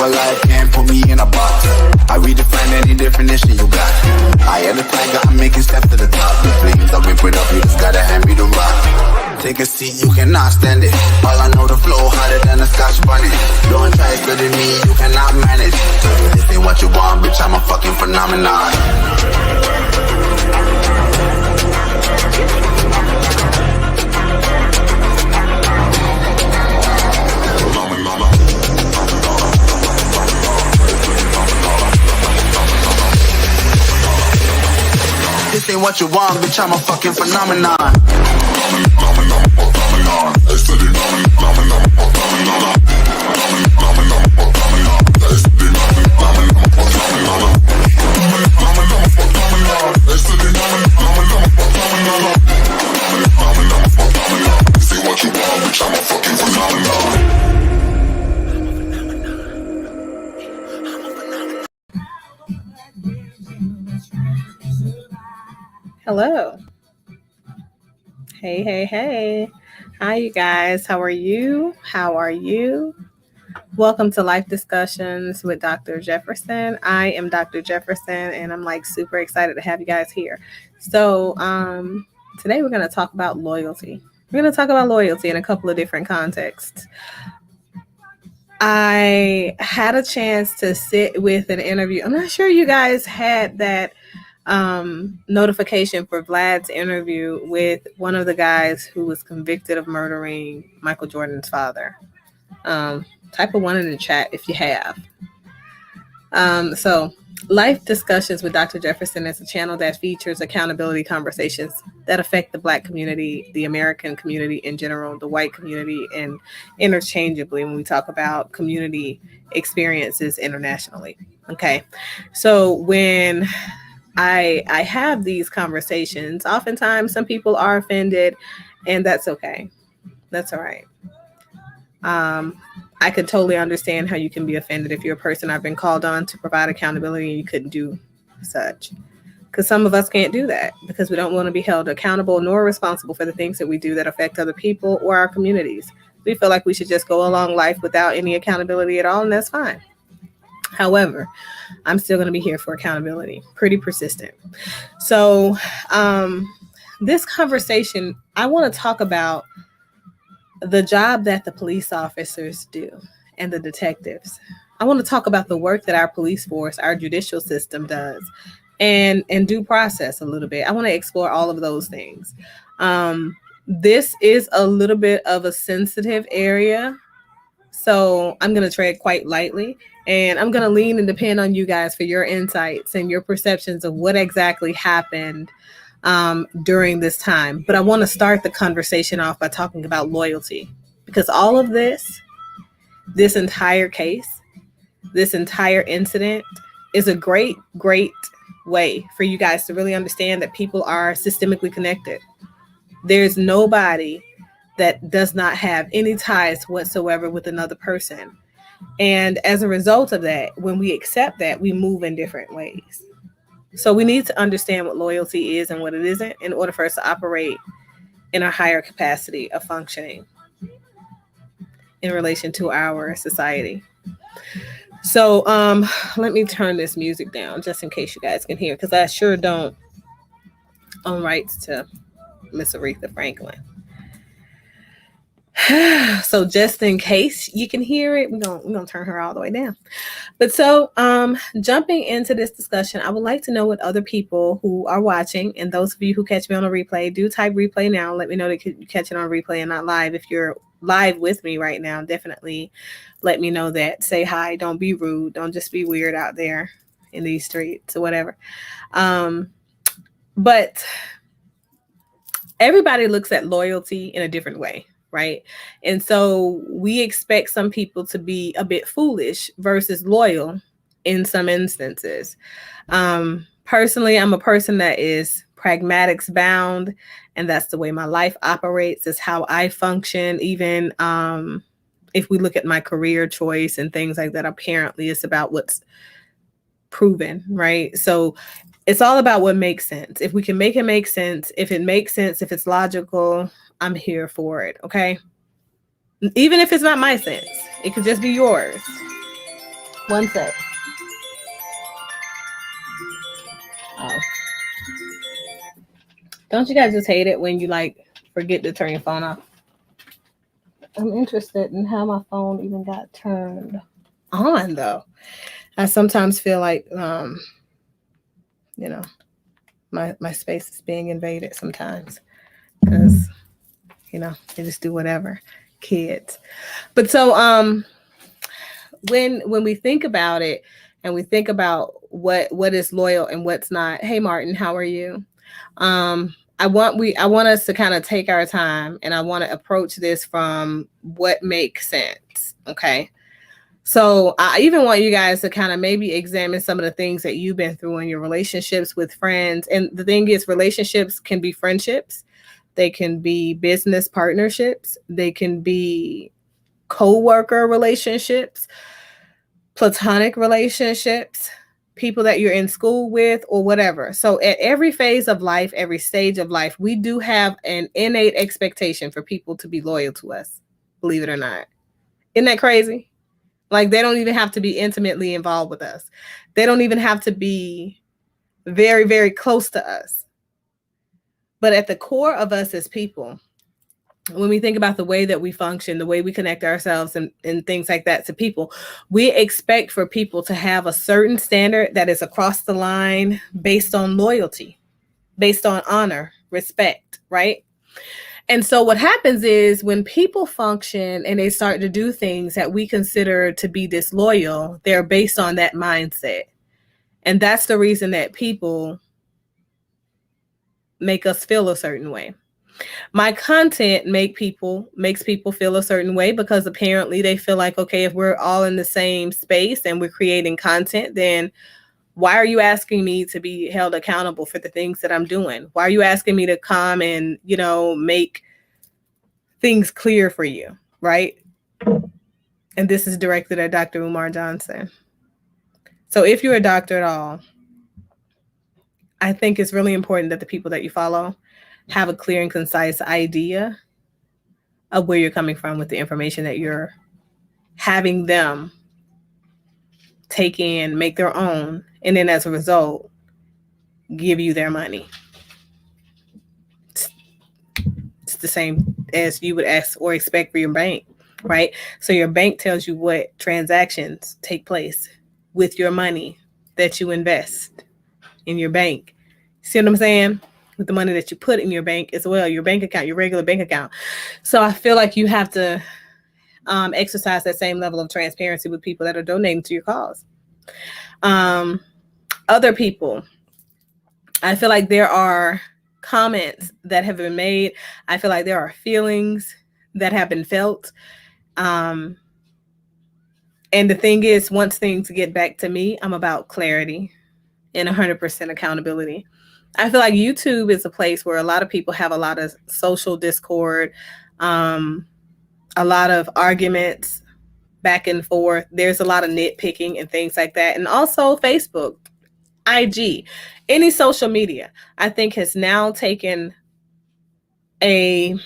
alive, can't put me in a box. I redefine any definition you got. I am the tiger, I'm making steps to the top. The flames, I whip it up, you just gotta hand me the rock. Take a seat, you cannot stand it. All I know, the flow harder than a Scotch bonnet. Don't try studying me, you cannot manage. This ain't what you want, bitch, I'm a fucking phenomenon. This ain't what you want, bitch, I'm a fucking phenomenon. Hello. Hey. Hi, you guys. How are you? Welcome to Life Discussions with Dr. Jefferson. I am Dr. Jefferson, and I'm super excited to have you guys here. So today we're going to talk about loyalty. We're going to talk about loyalty in a couple of different contexts. I had a chance to sit with an interview. I'm not sure you guys had that notification for Vlad's interview with one of the guys who was convicted of murdering Michael Jordan's father. Type a 1 in the chat if you have. So Life Discussions with Dr. Jefferson is a channel that features accountability conversations that affect the Black community, the American community in general, the white community, and interchangeably when we talk about community experiences internationally. Okay. So when I have these conversations, oftentimes some people are offended, and that's okay. That's all right. I could totally understand how you can be offended if you're a person I've been called on to provide accountability and you couldn't do such. Because some of us can't do that because we don't want to be held accountable nor responsible for the things that we do that affect other people or our communities. We feel like we should just go along life without any accountability at all, and that's fine. However, I'm still going to be here for accountability, pretty persistent. So this conversation, I want to talk about the job that the police officers do and the detectives. I want to talk about the work that our police force, our judicial system does, and due process a little bit. I want to explore all of those things. This is a little bit of a sensitive area, so I'm going to tread quite lightly, and I'm going to lean and depend on you guys for your insights and your perceptions of what exactly happened during this time. But I want to start the conversation off by talking about loyalty, because all of this entire case, this entire incident is a great way for you guys to really understand that people are systemically connected. There's nobody that does not have any ties whatsoever with another person. And as a result of that, when we accept that, we move in different ways. So we need to understand what loyalty is and what it isn't in order for us to operate in a higher capacity of functioning in relation to our society. So let me turn this music down just in case you guys can hear, because I sure don't own rights to Miss Aretha Franklin. So just in case you can hear it, we're gonna turn her all the way down. But so jumping into this discussion, I would like to know what other people who are watching, and those of you who catch me on a replay, do type replay now. Let me know that you catch it on replay and not live. If you're live with me right now, definitely let me know that. Say hi. Don't be rude. Don't just be weird out there in these streets or whatever. But everybody looks at loyalty in a different way. Right. And so we expect some people to be a bit foolish versus loyal in some instances. Personally, I'm a person that is pragmatics bound, and that's the way my life operates, is how I function. Even if we look at my career choice and things like that, apparently it's about what's proven. Right. So it's all about what makes sense. If we can make it make sense, if it makes sense, if it's logical, I'm here for it. Okay. Even if it's not my sense, it could just be yours. One sec. Oh. Don't you guys just hate it when you like forget to turn your phone off? I'm interested in how my phone even got turned on though. I sometimes feel like you know, my space is being invaded sometimes because they just do whatever. Kids. But so when we think about it and we think about what is loyal and what's not. Hey Martin, how are you? I want us to kind of take our time, and I want to approach this from what makes sense. Okay. So I even want you guys to kind of maybe examine some of the things that you've been through in your relationships with friends. And the thing is, relationships can be friendships. They can be business partnerships. They can be co-worker relationships, platonic relationships, people that you're in school with or whatever. So at every phase of life, every stage of life, we do have an innate expectation for people to be loyal to us, believe it or not. Isn't that crazy? Like they don't even have to be intimately involved with us. They don't even have to be very, very close to us. But at the core of us as people, when we think about the way that we function, the way we connect ourselves and things like that to people, we expect for people to have a certain standard that is across the line based on loyalty, based on honor, respect, right? And so what happens is when people function and they start to do things that we consider to be disloyal, they're based on that mindset. And that's the reason that people make us feel a certain way. My content makes people feel a certain way because apparently they feel like, okay, if we're all in the same space and we're creating content, then why are you asking me to be held accountable for the things that I'm doing? Why are you asking me to come and, make things clear for you, right? And this is directed at Dr. Umar Johnson. So if you're a doctor at all, I think it's really important that the people that you follow have a clear and concise idea of where you're coming from with the information that you're having them take in, make their own, and then as a result, give you their money. It's the same as you would ask or expect for your bank, right? So your bank tells you what transactions take place with your money that you invest in your bank. See what I'm saying? With the money that you put in your bank as well, your bank account, your regular bank account. So I feel like you have to exercise that same level of transparency with people that are donating to your cause. Other people, I feel like there are comments that have been made. I feel like there are feelings that have been felt. And the thing is, once things get back to me, I'm about clarity and 100% accountability. I feel like YouTube is a place where a lot of people have a lot of social discord, a lot of arguments back and forth. There's a lot of nitpicking and things like that. And also Facebook, IG, any social media, I think has now taken the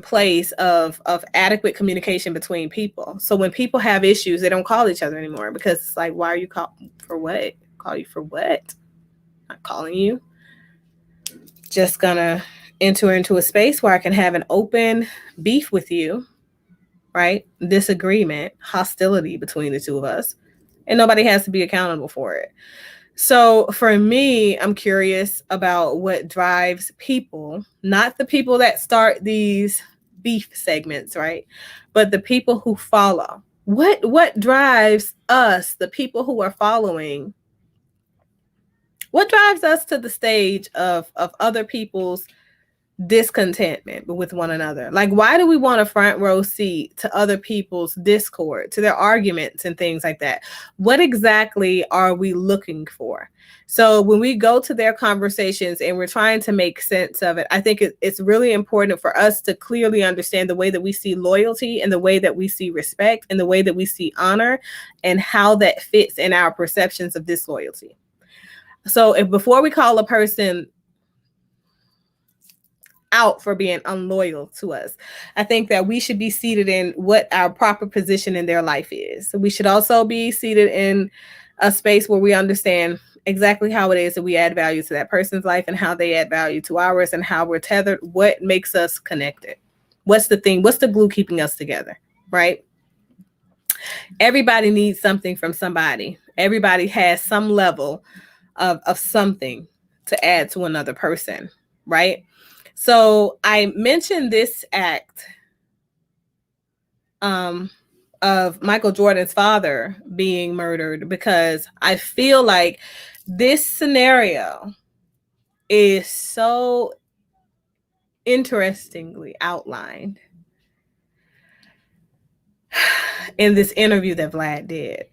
place of adequate communication between people. So when people have issues, they don't call each other anymore because it's like, why are you calling for what? Call you for what? Not calling you. Just gonna enter into a space where I can have an open beef with you, right? Disagreement, hostility between the two of us, and nobody has to be accountable for it. So for me, I'm curious about what drives people, not the people that start these beef segments, right? But the people who follow. What drives us, the people who are following? What drives us to the stage of other people's discontentment with one another? Like, why do we want a front row seat to other people's discord, to their arguments and things like that? What exactly are we looking for? So when we go to their conversations and we're trying to make sense of it, I think it's really important for us to clearly understand the way that we see loyalty and the way that we see respect and the way that we see honor and how that fits in our perceptions of disloyalty. So if before we call a person, out for being unloyal to us. I think that we should be seated in what our proper position in their life is. We should also be seated in a space where we understand exactly how it is that we add value to that person's life and how they add value to ours and how we're tethered, what makes us connected. What's the thing? What's the glue keeping us together, right? Everybody needs something from somebody. Everybody has some level of something to add to another person, right? So I mentioned this act of Michael Jordan's father being murdered because I feel like this scenario is so interestingly outlined in this interview that Vlad did.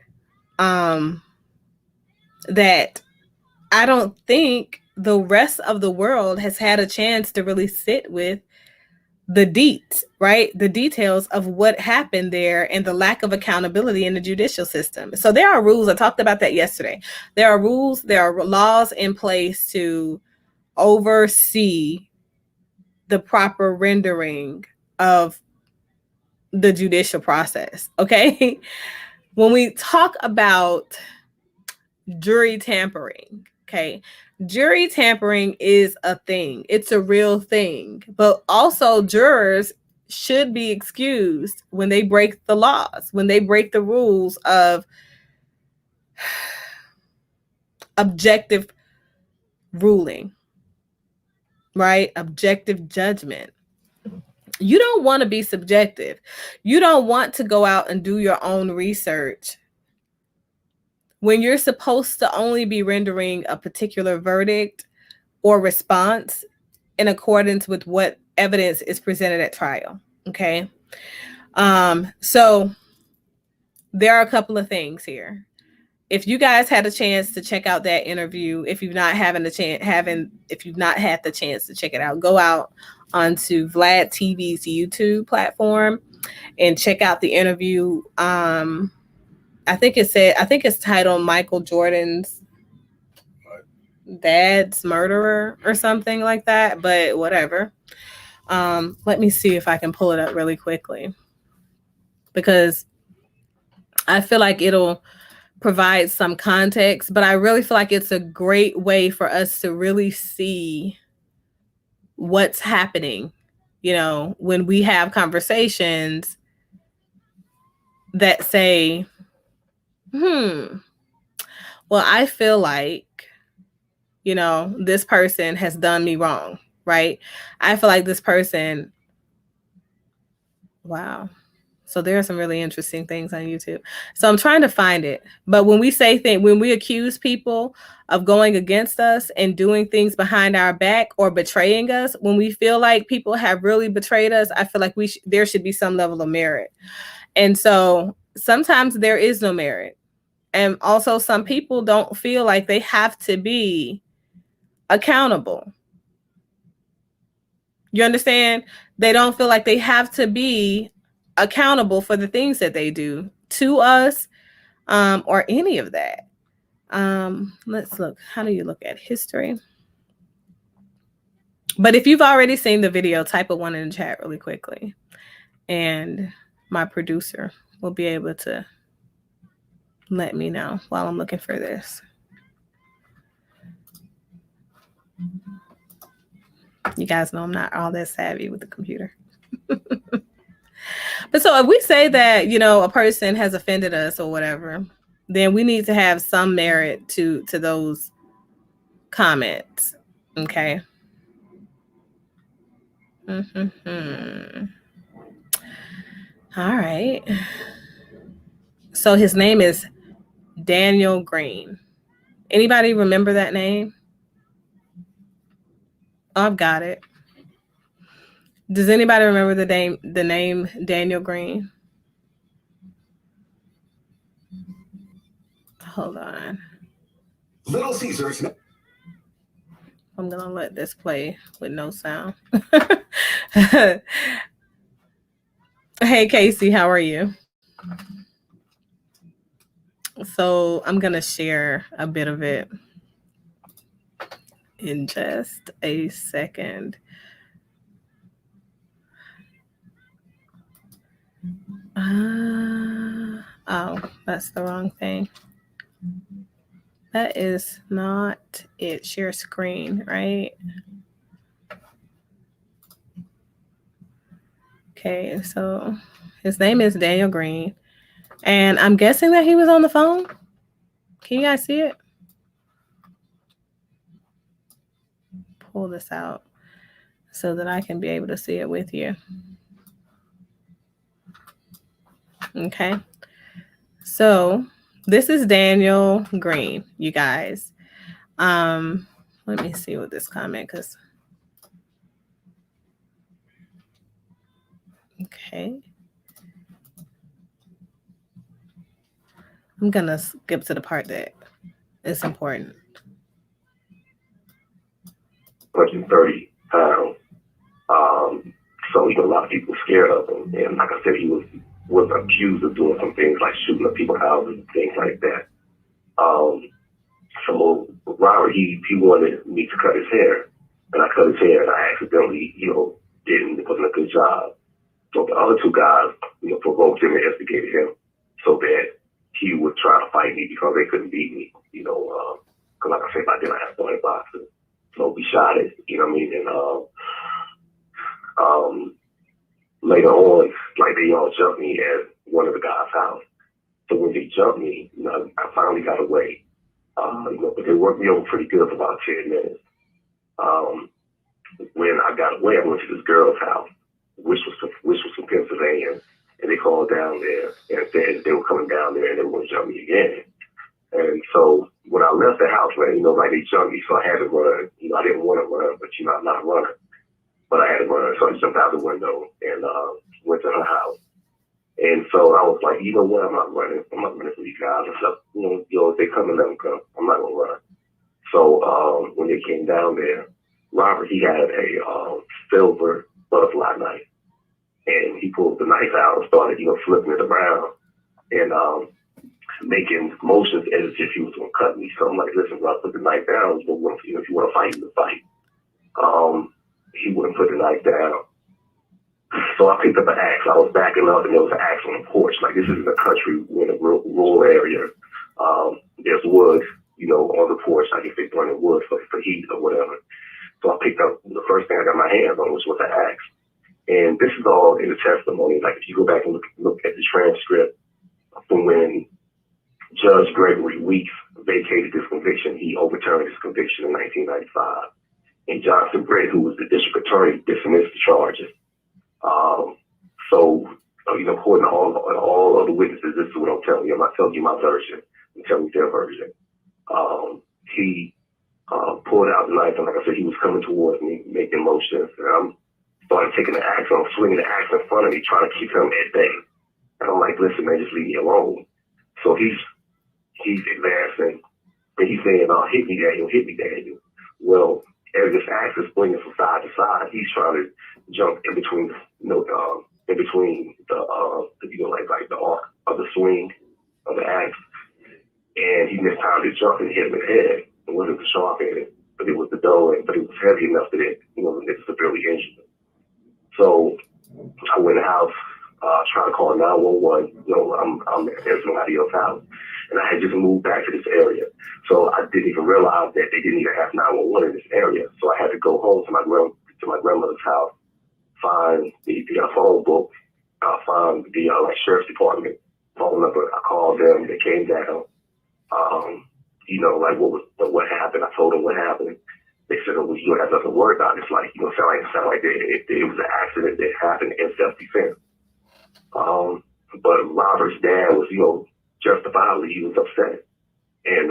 That I don't think the rest of the world has had a chance to really sit with the deets, right? The details of what happened there and the lack of accountability in the judicial system. So there are rules. I talked about that yesterday. There are rules, there are laws in place to oversee the proper rendering of the judicial process. Okay. When we talk about jury tampering, okay, jury tampering is a thing. It's a real thing. But also jurors should be excused when they break the laws, when they break the rules of objective ruling, right? Objective judgment. You don't want to be subjective. You don't want to go out and do your own research when you're supposed to only be rendering a particular verdict or response in accordance with what evidence is presented at trial. Okay. So there are a couple of things here. If you guys had a chance to check out that interview, if you've not had the chance to check it out, go out onto Vlad TV's YouTube platform and check out the interview. I think it's titled Michael Jordan's Dad's Murderer or something like that, but whatever. Let me see if I can pull it up really quickly because I feel like it'll provide some context, but I really feel like it's a great way for us to really see what's happening, you know, when we have conversations that say, well, I feel like, you know, this person has done me wrong, right? I feel like this person, wow. So there are some really interesting things on YouTube. So I'm trying to find it. But when we say things, when we accuse people of going against us and doing things behind our back or betraying us, when we feel like people have really betrayed us, I feel like there should be some level of merit. And so sometimes there is no merit. And also some people don't feel like they have to be accountable. You understand? They don't feel like they have to be accountable for the things that they do to us, or any of that. Let's look. How do you look at history? But if you've already seen the video, type a 1 in the chat really quickly. And my producer will be able to let me know while I'm looking for this. You guys know I'm not all that savvy with the computer. But so if we say that, you know, a person has offended us or whatever, then we need to have some merit to those comments. Okay. All right. So his name is Daniel Green. Anybody remember that name? Oh, I've got it. Does anybody remember the name Daniel Green? Hold on. Little Caesars. I'm going to let this play with no sound. Hey, Casey, how are you? So I'm going to share a bit of it in just a second. Oh, that's the wrong thing. That is not it. Share screen, right? Okay, so his name is Daniel Green. And I'm guessing that he was on the phone. Can you guys see it? Pull this out so that I can be able to see it with you. Okay. So this is Daniel Green, you guys. Let me see what this comment, because okay. I'm gonna skip to the part that is important. 130 pounds. So a lot of people scared of him. And like I said, he was accused of doing some things like shooting up people's houses and things like that. So Robert, he wanted me to cut his hair. And I cut his hair and I accidentally, didn't. It wasn't a good job. So the other two guys, provoked him and instigated him so that he would try to fight me because they couldn't beat me, because like I said, back then I had started boxing. So we shot it, you know what I mean? And later on, like they all jumped me at one of the guys' house. So when they jumped me, I finally got away. But they worked me over pretty good for about 10 minutes. When I got away, I went to this girl's house, which was from Pennsylvania, and they called down there and said they were coming down there and they were going to jump me again. And so when I left the house, man, like they jumped me, so I had to run. I didn't want to run, but I'm not a runner. But I had to run, so I jumped out the window and went to her house. And so I was like, you know what, I'm not running. I'm not running for these guys. I said, if they come and let them come, I'm not going to run. So when they came down there, Robert, he had a silver butterfly knife. And he pulled the knife out and started, flipping it around and making motions as if he was going to cut me. So I'm like, listen, bro, put the knife down. If you want to fight, you can fight. He wouldn't put the knife down. So I picked up an axe. I was backing up and there was an axe on the porch. Like, this is in the country, in a rural area. There's wood, on the porch. I guess they burning wood for heat or whatever. So I picked up the first thing I got my hands on was an axe. And this is all in the testimony. Like, if you go back and look at the transcript from when Judge Gregory Weeks vacated this conviction, he overturned his conviction in 1995. And Johnson Britt, who was the district attorney, dismissed the charges. According to all of the witnesses, this is what I'm telling you. I'm not telling you my version. I'm telling you their version. He pulled out the knife, and like I said, he was coming towards me, making motions. And I'm started taking the axe, and I'm swinging the axe in front of me, trying to keep him at bay. And I'm like, listen, man, just leave me alone. So he's advancing, and he's saying, hit me, Daniel, hit me, Daniel. Well, as this axe is swinging from side to side, he's trying to jump in between, like the arc of the swing of the axe, and he missed time to jump and hit him in the head. It wasn't the sharp end, but it was the dull end, but it was heavy enough that it severely injured him. So I went in the house, trying to call 911. I'm at somebody else's house, and I had just moved back to this area. So I didn't even realize that they didn't even have 911 in this area. So I had to go home to my grandmother's house, find the phone book, find the sheriff's department phone number. I called them. They came down. What happened? I told them what happened. They said, "Oh, well, you don't have nothing to worry about." It's like, sound like it was an accident that happened in self-defense. But Robert's dad was, justifiably, he was upset. And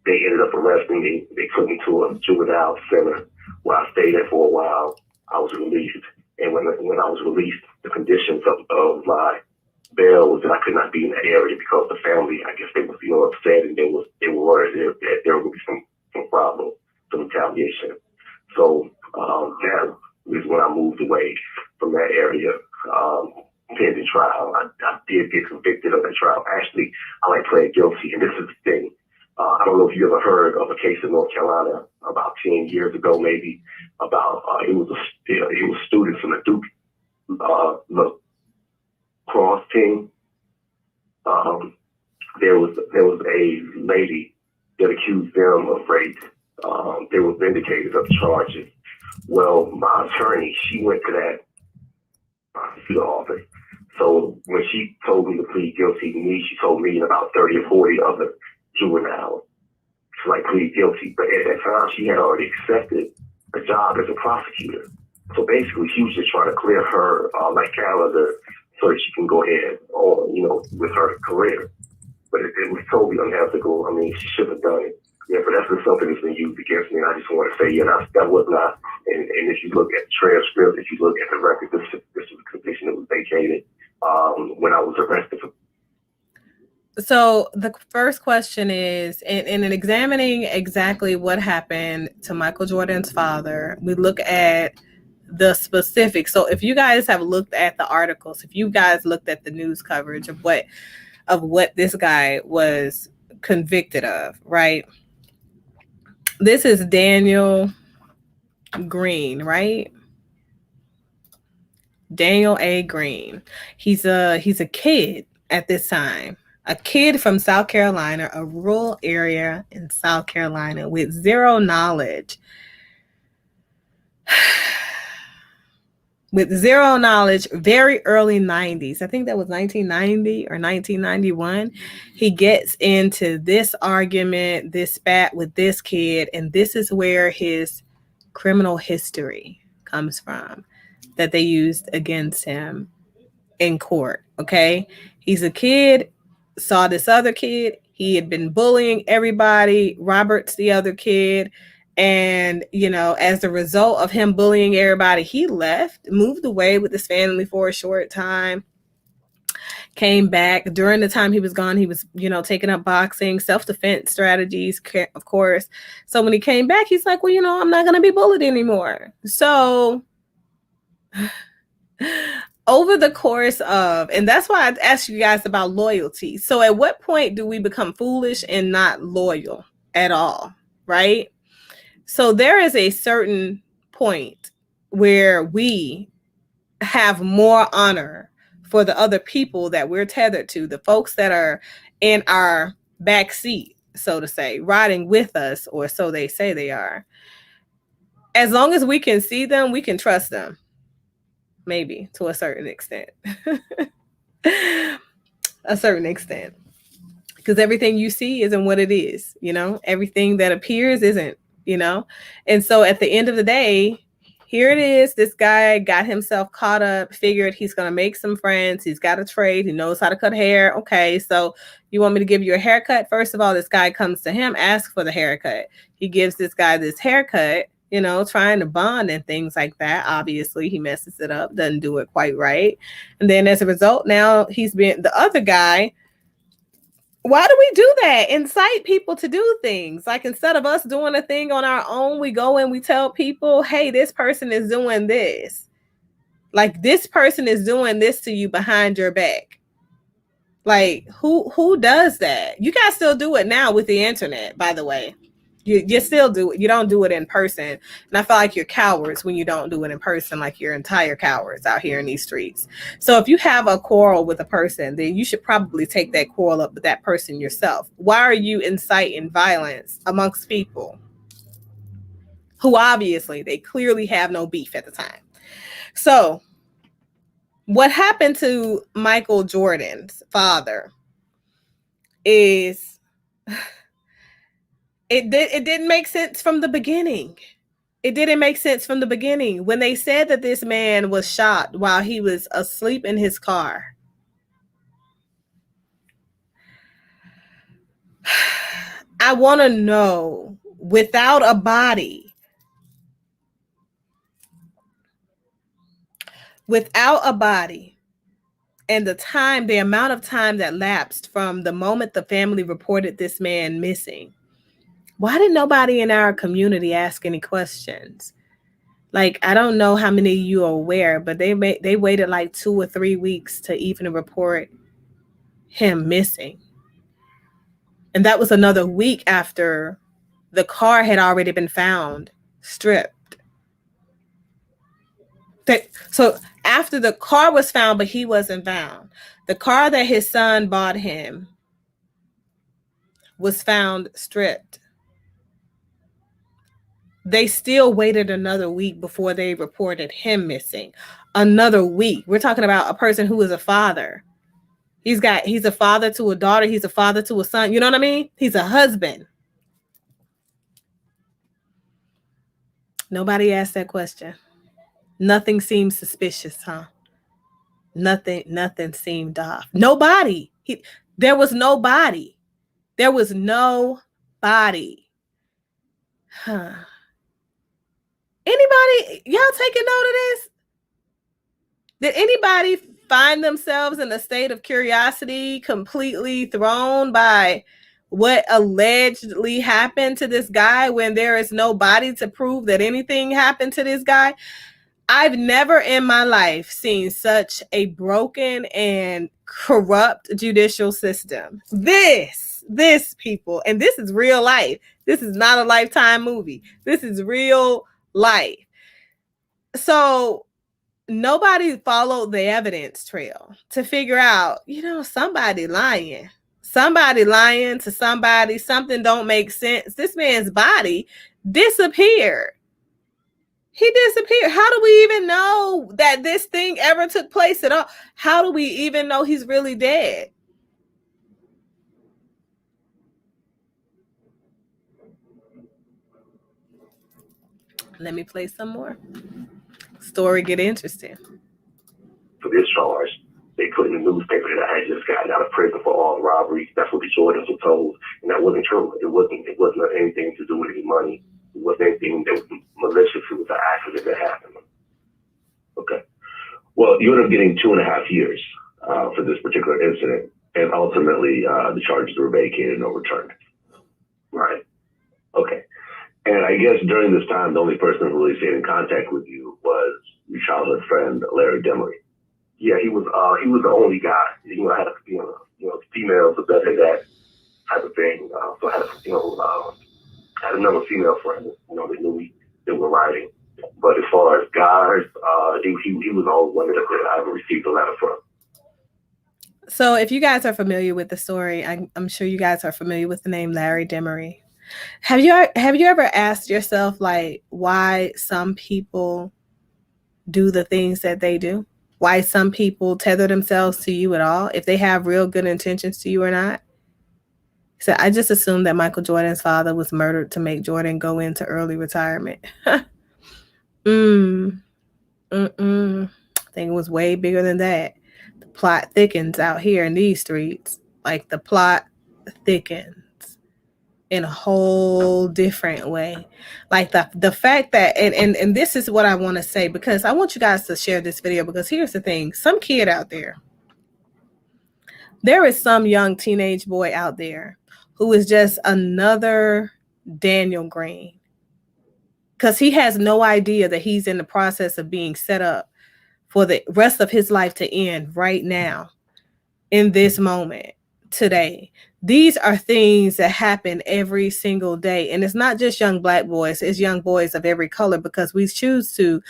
they ended up arresting me. They took me to a juvenile center where I stayed there for a while. I was released. And when I was released, the conditions of my bail was that I could not be in that area because the family, I guess they was, upset, and they were worried that there would be some problem, some retaliation. So that was when I moved away from that area. Pending trial. I did get convicted of that trial. Actually, I pled guilty, and this is the thing. I don't know if you ever heard of a case in North Carolina about 10 years ago, maybe, about it was students from the Duke cross team. There was a lady that accused them of rape. They were vindicated of the charges. Well, my attorney, she went to that prosecutor office. So when she told me to plead guilty to me, she told me about 30 or 40 other juveniles to like plead guilty. But at that time, she had already accepted a job as a prosecutor. So basically, she was just trying to clear her like calendar so that she can go ahead on, with her career. But it was totally unethical. I mean, she shouldn't have done it. Yeah, but that's just something that's been used against me. And I just want to say, that was not. And if you look at the transcript, if you look at the record, this was a conviction that was vacated when I was arrested. So the first question is, in examining exactly what happened to Michael Jordan's father, we look at the specifics. So if you guys have looked at the articles, if you guys looked at the news coverage of what this guy was convicted of, right? This is Daniel Green, right? Daniel A. Green. He's a kid at this time. A kid from South Carolina, a rural area in South Carolina with zero knowledge. With zero knowledge, very early 90s. I think that was 1990 or 1991. He gets into this argument, this spat with this kid, and this is where his criminal history comes from that they used against him in court, okay? He's a kid, saw this other kid. He had been bullying everybody. Robert's the other kid. And, as a result of him bullying everybody, he left, moved away with his family for a short time, came back. During the time he was gone, he was, taking up boxing, self-defense strategies, of course. So when he came back, he's like, well, I'm not going to be bullied anymore. So over the course of, and that's why I asked you guys about loyalty. So at what point do we become foolish and not loyal at all, right? So there is a certain point where we have more honor for the other people that we're tethered to, the folks that are in our back seat, so to say, riding with us, or so they say they are. As long as we can see them, we can trust them. Maybe to a certain extent. A certain extent. Because everything you see isn't what it is, Everything that appears isn't. And so at the end of the day, here it is. This guy got himself caught up, figured he's going to make some friends. He's got a trade. He knows how to cut hair. Okay, so you want me to give you a haircut? First of all, this guy comes to him, asks for the haircut. He gives this guy this haircut, trying to bond and things like that. Obviously, he messes it up, doesn't do it quite right. And then as a result, now he's been the other guy. Why do we do that? Incite people to do things. Like instead of us doing a thing on our own, we go and we tell people, hey, this person is doing this. Like this person is doing this to you behind your back. Like who does that? You guys still do it now with the internet, by the way. You still do it. You don't do it in person. And I feel like you're cowards when you don't do it in person, like you're entire cowards out here in these streets. So if you have a quarrel with a person, then you should probably take that quarrel up with that person yourself. Why are you inciting violence amongst people who obviously, they clearly have no beef at the time? So what happened to Michael Jordan's father is... It didn't make sense from the beginning. It didn't make sense from the beginning. When they said that this man was shot while he was asleep in his car. I want to know, without a body, and the amount of time that lapsed from the moment the family reported this man missing, why did nobody in our community ask any questions? Like, I don't know how many of you are aware, but they waited like 2 or 3 weeks to even report him missing. And that was another week after the car had already been found stripped. So After the car was found, but he wasn't found. The car that his son bought him was found stripped. They still waited another week before they reported him missing. Another week. We're talking about a person who is a father. He's a father to a daughter. He's a father to a son. You know what I mean? He's a husband. Nobody asked that question. Nothing seemed suspicious, huh? Nothing seemed off. Nobody. There was nobody. There was nobody. Huh. Anybody, y'all taking note of this? Did anybody find themselves in a state of curiosity, completely thrown by what allegedly happened to this guy when there is no body to prove that anything happened to this guy? I've never in my life seen such a broken and corrupt judicial system. This people, and this is real life. This is not a Lifetime movie. This is real life. So nobody followed the evidence trail to figure out, somebody lying to somebody. Something don't make sense. This man's body disappeared. He disappeared. How do we even know that this thing ever took place at all? How do we even know he's really dead? Let me play some more. Story get interesting. For this charge, they put in the newspaper that I had just gotten out of prison for armed robbery. That's what the Jordans were told, and that wasn't true. It wasn't anything to do with any money. It wasn't anything that was malicious. It was an accident that happened. Okay. Well, you ended up getting 2.5 years for this particular incident, and ultimately the charges were vacated and overturned. Right. Okay. And I guess during this time, the only person who really stayed in contact with you was your childhood friend, Larry Demery. Yeah, he was the only guy. I had females abetted that type of thing. So I had another female friend. They knew they were riding. But as far as guys, he was the only one that I ever received a letter from. So if you guys are familiar with the story, I'm sure you guys are familiar with the name Larry Demery. Have you ever asked yourself, like, why some people do the things that they do? Why some people tether themselves to you at all, if they have real good intentions to you or not? So I just assumed that Michael Jordan's father was murdered to make Jordan go into early retirement. I think it was way bigger than that. The plot thickens out here in these streets. Like, the plot thickens in a whole different way. Like the fact that, and this is what I want to say, because I want you guys to share this video, because here's the thing. Some kid out there, there is some young teenage boy out there who is just another Daniel Green, because he has no idea that he's in the process of being set up for the rest of his life to end right now, in this moment, today. These are things that happen every single day. And it's not just young Black boys, it's young boys of every color, because we choose to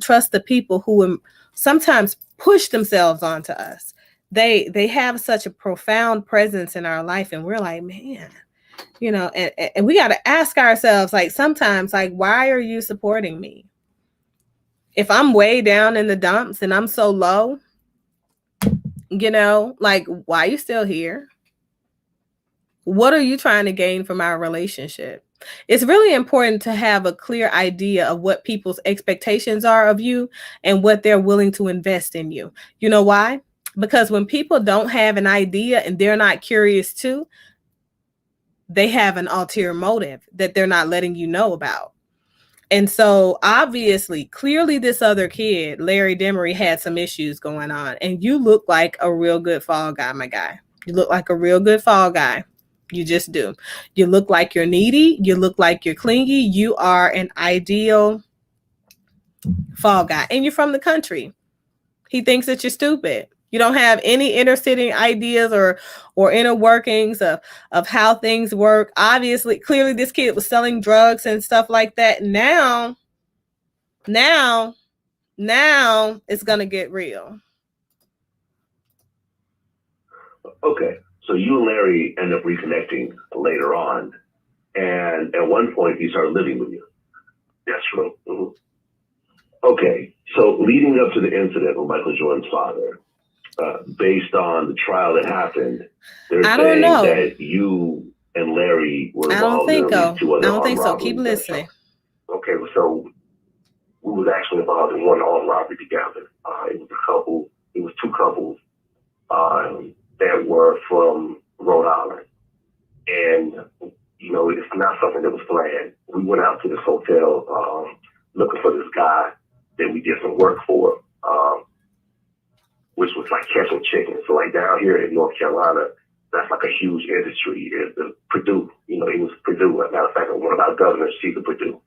trust the people who sometimes push themselves onto us. They have such a profound presence in our life, and we're like, man, and we got to ask ourselves, like, sometimes, like, why are you supporting me? If I'm way down in the dumps and I'm so low, like, why are you still here? What are you trying to gain from our relationship? It's really important to have a clear idea of what people's expectations are of you and what they're willing to invest in you. You know why? Because when people don't have an idea and they're not curious too, they have an ulterior motive that they're not letting you know about. And so obviously, clearly this other kid, Larry Demery, had some issues going on. And you look like a real good fall guy, my guy. You look like a real good fall guy. You just do. You look like you're needy. You look like you're clingy. You are an ideal fall guy. And you're from the country. He thinks that you're stupid. You don't have any inner city ideas or inner workings of how things work. Obviously, clearly this kid was selling drugs and stuff like that. Now Now it's gonna get real. Okay, so you and Larry end up reconnecting later on, and at one point he started living with you. That's true. Mm-hmm. Okay, so leading up to the incident with Michael Jordan's father, based on the trial that happened, they're saying that you and Larry were involved in at least 2 other armed robberies. Keep listening. Okay, so we was actually involved in one armed robbery together. It was a couple. It was 2 couples that were from Rhode Island, and you know it's not something that was planned. We went out to this hotel looking for this guy that we did some work for, which was like catching chickens. So like down here in North Carolina, that's like a huge industry. Purdue, you know, it was Purdue. As a matter of fact, one of our governors, she's a Purdue.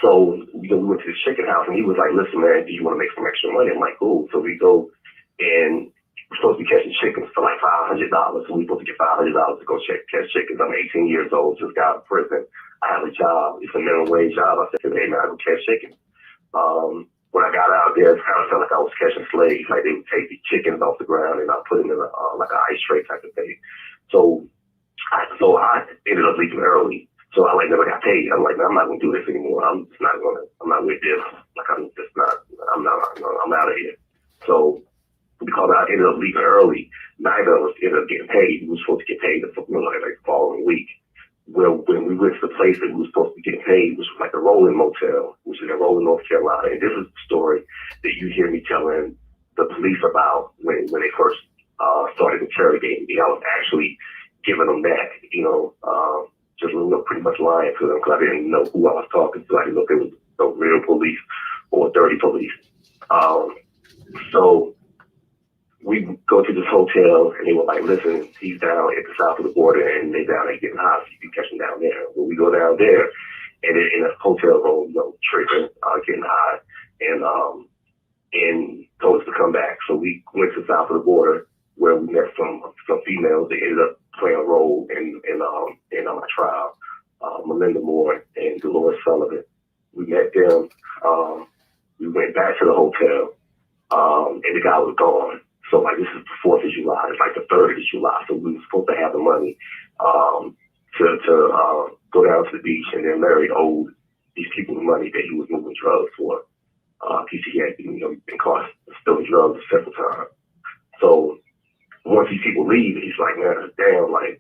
So, you know, we went to the chicken house and he was like, listen, man, do you want to make some extra money? I'm like, cool. So we go and we're supposed to be catching chickens for like $500. So we're supposed to get $500 to go catch chickens. I'm 18 years old, just got out of prison. I have a job. It's a minimum wage job. I said, hey, man, I go catch chickens. When I got out there, it kind of felt like I was catching slaves. Like they would take the chickens off the ground and I put them in like an ice tray type of thing. So I ended up leaving early. So I like never got paid. I'm like, man, I'm not gonna do this anymore. I'm not with this. Like I'm out of here. So because I ended up leaving early, neither of us ended up getting paid. We were supposed to get paid the following week. Well, when we went to the place that we were supposed to be getting paid, which was like a Rolling Motel, which is in Rolling, North Carolina. And this is the story that you hear me telling the police about when they first started interrogating me. I was actually giving them that, just pretty much lying to them because I didn't know who I was talking to. I didn't know if it was the real police or dirty police. So we go to this hotel and they were like, listen, he's down at the south of the border and they down there getting high, so you can catch him down there. Well, we go down there and they're in a hotel room, tripping, getting high, and told us to come back. So we went to the south of the border where we met some females that ended up playing a role in my trial. Melinda Moore and Dolores Sullivan. We met them. We went back to the hotel, and the guy was gone. So like this is the 4th of July. It's like the 3rd of July. So we were supposed to have the money to go down to the beach, and then Larry owed these people the money that he was moving drugs for. He had been caught stealing drugs several times. So once these people leave, he's like, man, damn, like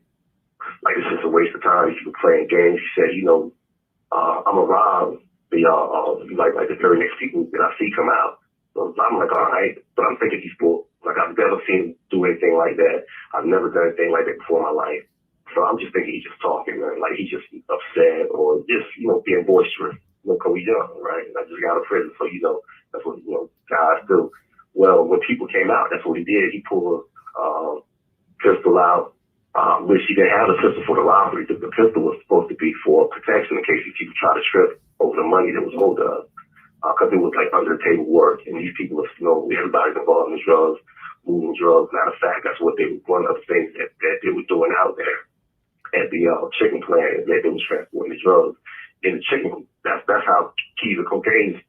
it's just a waste of time. These people playing games. He said, I'm gonna rob the like the very next people that I see come out. So I'm like, all right, but I'm thinking these people, like I've never seen him do anything like that. I've never done anything like that before in my life. So I'm just thinking he's just talking, man. Like he's just upset or just being boisterous. Because we young, right? And I just got out of prison, so that's what guys do. Well, when people came out, that's what he did. He pulled a pistol out, which he didn't have a pistol for the robbery. The pistol was supposed to be for protection in case these people try to trip over the money that was owed us. Because it was like under the table work, and these people, everybody's involved in drugs, moving drugs. Matter of fact, that's what one of the things that they were doing out there at the chicken plant, that they was transporting the drugs in the chicken. That's how keys of cocaine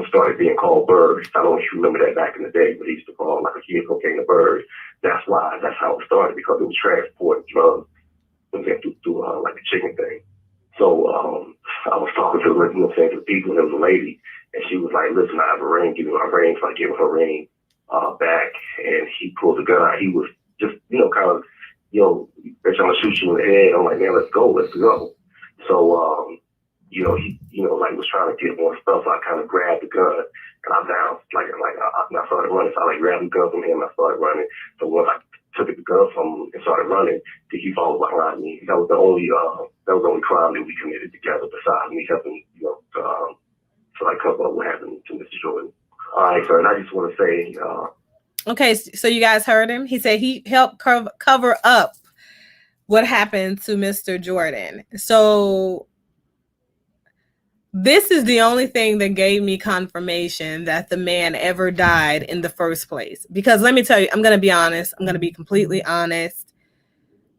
started being called birds. I don't know if you remember that back in the day, but he used to call like a key of cocaine a bird. That's how it started, because it was transporting drugs through like the chicken thing. So I was talking to the people, and there was a lady, and she was like, listen, I have a ring, give me my ring. So I gave her her ring back, and he pulled the gun out. He was just, kind of, bitch, I'm gonna shoot you in the head. I'm like, man, let's go. So, he, was trying to get more stuff. So I kind of grabbed the gun, and I bounced, I started running. So I grabbed the gun from him, and I started running. So once I took the gun from him and started running, he followed behind me. That was the only crime that we committed together, besides me helping, to cover up what happened to Mr. Jordan. All right, so and I just want to say, okay, so you guys heard him. He said he helped cover up what happened to Mr. Jordan. So this is the only thing that gave me confirmation that the man ever died in the first place. Because let me tell you, I'm going to be honest. I'm going to be completely honest.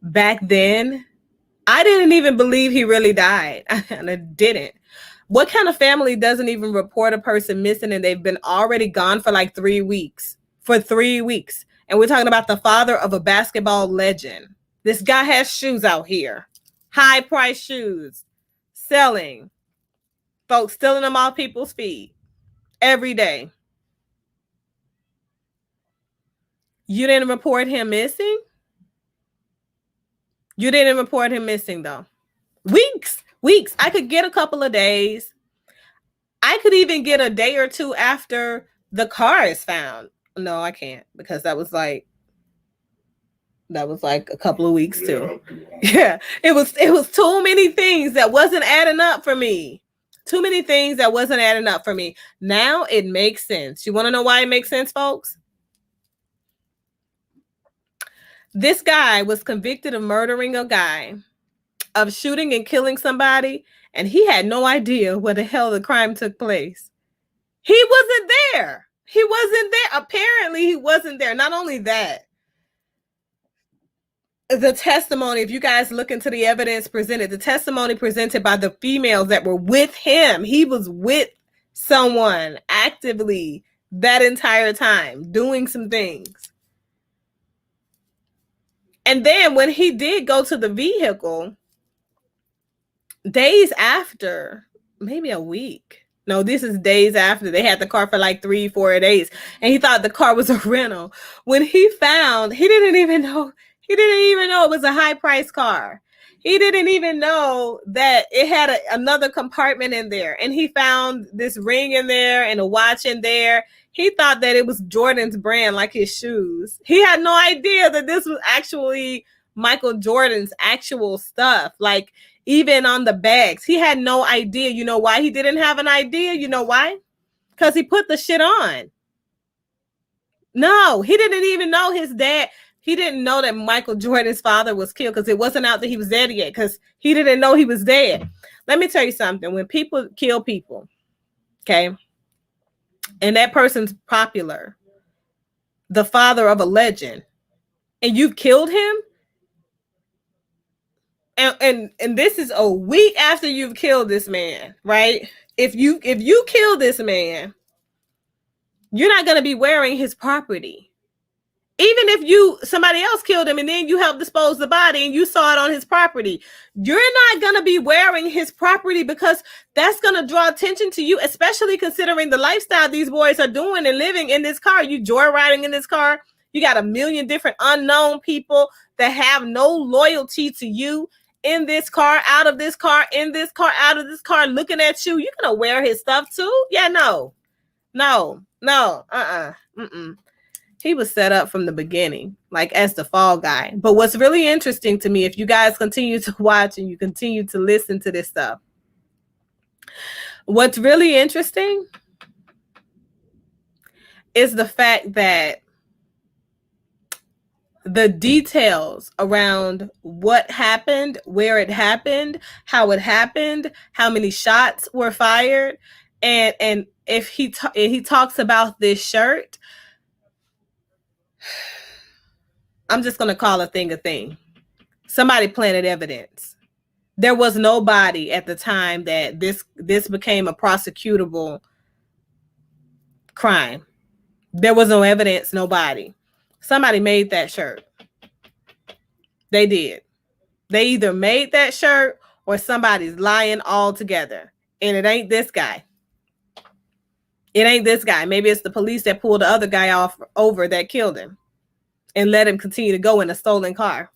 Back then, I didn't even believe he really died. And I didn't. What kind of family doesn't even report a person missing and they've been already gone for like 3 weeks? For 3 weeks. And we're talking about the father of a basketball legend. This guy has shoes out here. High price shoes. Selling. Folks stealing them off people's feet. Every day. You didn't report him missing? You didn't report him missing though. Weeks. I could get a couple of days. I could even get a day or two after the car is found. No, I can't, because that was like a couple of weeks too. Yeah, it was too many things that wasn't adding up for me. Now it makes sense. You want to know why it makes sense, folks? This guy was convicted of murdering a guy, of shooting and killing somebody, and he had no idea where the hell the crime took place. He wasn't there. Apparently, he wasn't there. Not only that, the testimony, if you guys look into the evidence presented, the testimony presented by the females that were with him, he was with someone actively that entire time, doing some things. And then when he did go to the vehicle, days after, maybe a week. No, this is days after. They had the car for like 3-4 days. And he thought the car was a rental. When he found, he didn't even know it was a high price car. He didn't even know that it had another compartment in there. And he found this ring in there and a watch in there. He thought that it was Jordan's brand, like his shoes. He had no idea that this was actually Michael Jordan's actual stuff. Like, even on the bags, he had no idea. You know why he didn't have an idea? You know why? Because he put the shit on. No, he didn't even know his dad. He didn't know that Michael Jordan's father was killed, because it wasn't out that he was dead yet, because he didn't know he was dead. Let me tell you something. When people kill people, okay, and that person's popular, the father of a legend, and you've killed him, and this is a week after you've killed this man, right? If you kill this man, you're not going to be wearing his property. Even if somebody else killed him and then you helped dispose the body and you saw it on his property, you're not going to be wearing his property, because that's going to draw attention to you, especially considering the lifestyle these boys are doing and living in this car. You joyriding in this car. You got a million different unknown people that have no loyalty to you, in this car, out of this car, in this car, out of this car, looking at you. You're going to wear his stuff too? Yeah, no. He was set up from the beginning, like as the fall guy. But what's really interesting to me, if you guys continue to watch and you continue to listen to this stuff, what's really interesting is the fact that the details around what happened, where it happened, how it happened, how many shots were fired, and if he talks about this shirt, I'm just gonna call a thing. Somebody planted evidence. There was nobody at the time that this became a prosecutable crime. There was no evidence, nobody. Somebody made that shirt. They did. They either made that shirt or somebody's lying altogether. And it ain't this guy. Maybe it's the police that pulled the other guy over that killed him and let him continue to go in a stolen car.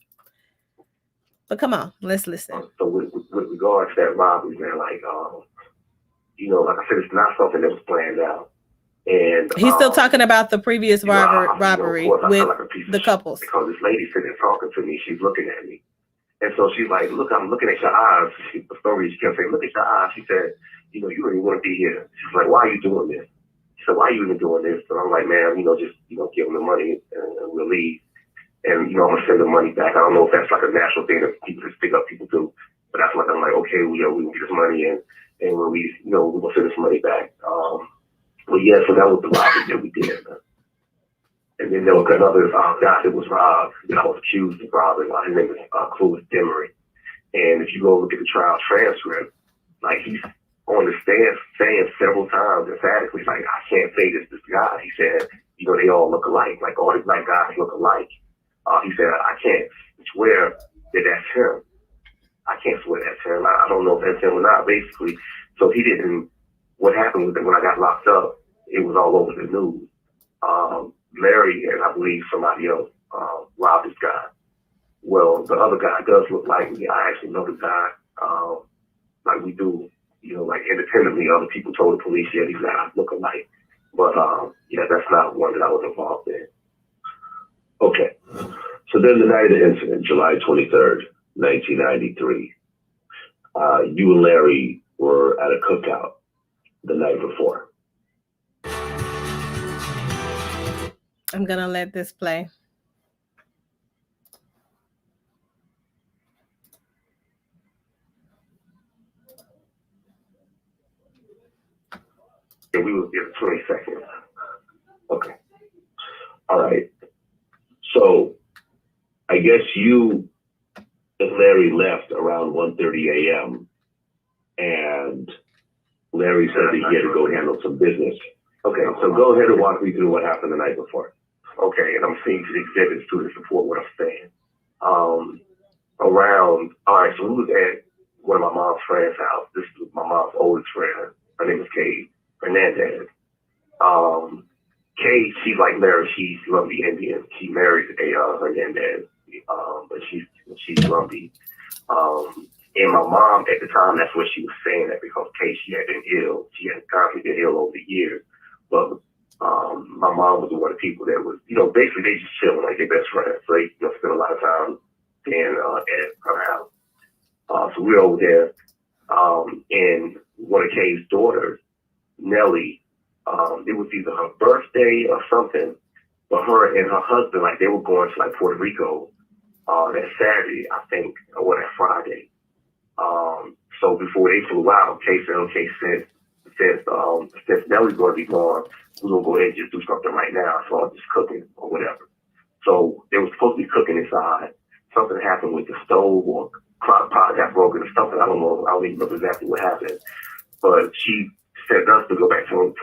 But come on, let's listen. So with regards to that robbery, man, like, like I said, it's not something that was planned out. And he's still talking about the previous robbery with the couples. Because this lady sitting there talking to me, she's looking at me. And so she's like, look, I'm looking at your eyes. The story, she kept saying, look at your eyes. She said, you don't even want to be here. She's like, why are you doing this? She said, why are you even doing this? And I'm like, man, just give them the money and we'll leave. And, I'm going to send the money back. I don't know if that's like a natural thing that people just pick up people do. But that's like, I'm like, okay, we can get this money and when we, we're going to send this money back. But yeah, so that was the robbery that we did. And then there was another guy that was robbed, that I was accused of robbing. His name is Clovis Demery. And if you go look at the trial transcript, like on the stand saying several times emphatically, like, I can't say this guy. He said, you know, they all look alike. Like, all these black guys look alike. He said, I can't swear that that's him. I can't swear that's him. I don't know if that's him or not, basically. So he didn't, what happened was that when I got locked up, it was all over the news. Larry and I believe somebody else robbed this guy. Well, the other guy does look like me. I actually know the guy, like we do, you know, like independently. Other people told the police, yeah, these guys look alike. But yeah, that's not one that I was involved in. Okay. So then the night of the incident, July 23rd, 1993, you and Larry were at a cookout the night before. I'm going to let this play. And we was there 20 seconds. Okay. All right. So I guess you and Larry left around 1:30 a.m. and Larry said that he had to go handle some business. Okay, so go ahead and walk me through what happened the night before. Okay, and I'm seeing the exhibits to support what I'm saying. All right, so we was at one of my mom's friend's house. This is my mom's oldest friend. Her name is Kay Hernandez. Kay, she's like Larry, she's Lumbee Indian. She married a Hernandez, but she's Lumbee. And my mom at the time, that's what she was saying that because Kay, she had been ill. She had constantly been ill over the years. But my mom was one of the people that was, you know, basically they just chilling like their best friends. So they, you know, spent a lot of time staying at her house. So we were over there, and one of Kay's daughters, Nellie, it was either her birthday or something, but her and her husband, like they were going to like Puerto Rico that Saturday, I think, or that Friday. So before they flew out, Kay said, okay, since Nellie's going to be gone, we're going to go ahead and just do something right now. So I'm just cooking or whatever. So they were supposed to be cooking inside. Something happened with the stove or crock pot got broken or something. I don't know. I don't even know exactly what happened. But she sent us to go back to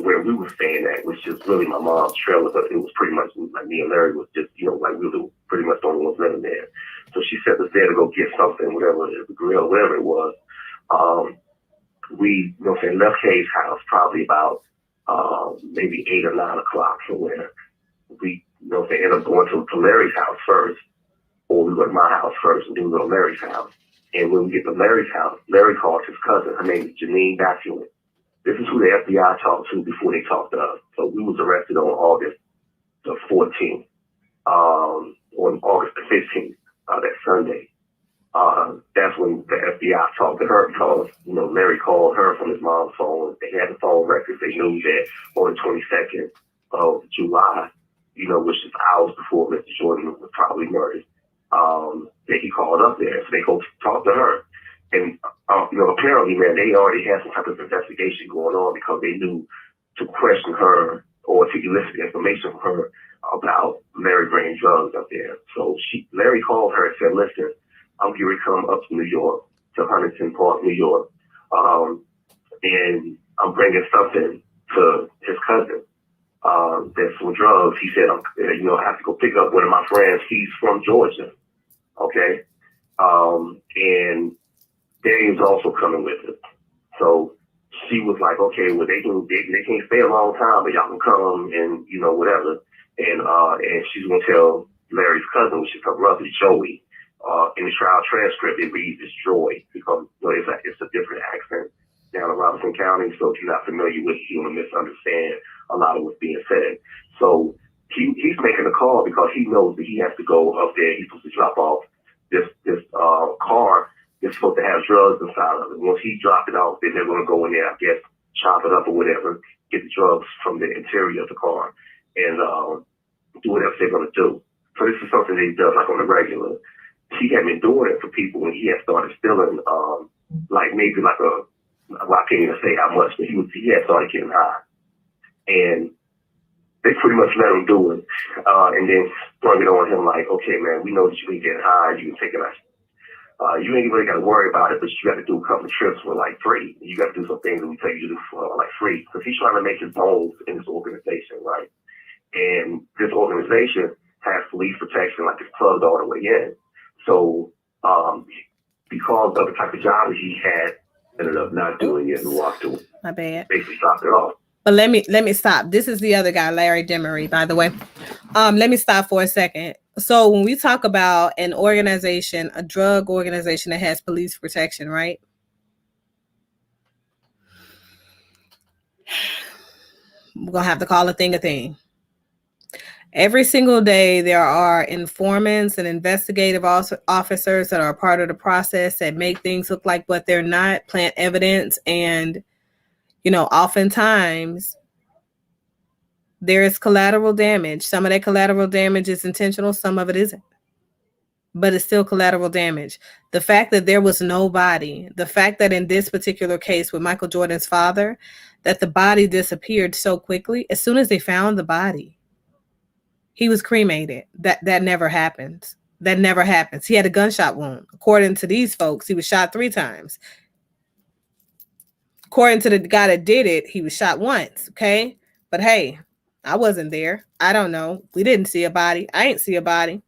where we were staying at, which is really my mom's trailer. But it was pretty much like me and Larry was just, you know, like we were pretty much the only ones living there. So she sent us there to go get something, whatever, the grill, whatever it was. We, you know, left Kay's house probably about maybe 8 or 9 o'clock somewhere. We, you know, ended up going to Larry's house first, or we went to my house first and then we go to Larry's house. And when we get to Larry's house, Larry calls his cousin. Her name is Janine Baculin. This is who the FBI talked to before they talked to us. So we was arrested on August the 14th, on August the 15th, that Sunday. That's when the FBI talked to her because, you know, Larry called her from his mom's phone. They had the phone records. They knew that on the 22nd of July, you know, which is hours before Mr. Jordan was probably murdered, that he called up there. So they go talk to her. And, you know, apparently, man, they already had some type of investigation going on because they knew to question her or to elicit information from her about Larry bringing drugs up there. So Larry called her and said, listen, I'm going to come up to New York, to Huntington Park, New York, and I'm bringing something to his cousin. There's some drugs. He said, you know, I have to go pick up one of my friends. He's from Georgia, okay? And Daniel's also coming with us. So she was like, okay, well, they can't stay a long time, but y'all can come and, you know, whatever. And she's going to tell Larry's cousin, which is her brother, Joey. In the trial transcript, it reads as Joy because, you know, it's a different accent down in Robinson County. So if you're not familiar with it, you're going to misunderstand a lot of what's being said. So he's making a call because he knows that he has to go up there. He's supposed to drop off this car that's supposed to have drugs inside of it. Once he dropped it off, then they're going to go in there, I guess, chop it up or whatever, get the drugs from the interior of the car and do whatever they're going to do. So this is something that he does like on the regular. He had been doing it for people when he had started stealing, like maybe like I can't even say how much, but he had started getting high. And they pretty much let him do it. And then sprung it on him like, okay, man, we know that you can get high, you can take it out. You ain't really got to worry about it, but you got to do a couple of trips for like free. You got to do some things that we tell you to do for like free, because he's trying to make his bones in this organization, right? And this organization has police protection, like it's plugged all the way in. So because of the type of job that he had, ended up not doing it and walked away. My bad. Basically stopped it off. But let me stop. This is the other guy, Larry Demery, by the way. Let me stop for a second. So when we talk about an organization, a drug organization that has police protection, right? We're going to have to call a thing. Every single day, there are informants and investigative officers that are a part of the process that make things look like what they're not, plant evidence. And, you know, oftentimes there is collateral damage. Some of that collateral damage is intentional. Some of it isn't. But it's still collateral damage. The fact that there was no body, the fact that in this particular case with Michael Jordan's father, that the body disappeared so quickly, as soon as they found the body, he was cremated. That never happens. That never happens. He had a gunshot wound. According to these folks, he was shot 3 times. According to the guy that did it, he was shot once. Okay. But hey, I wasn't there. I don't know. We didn't see a body. I ain't see a body.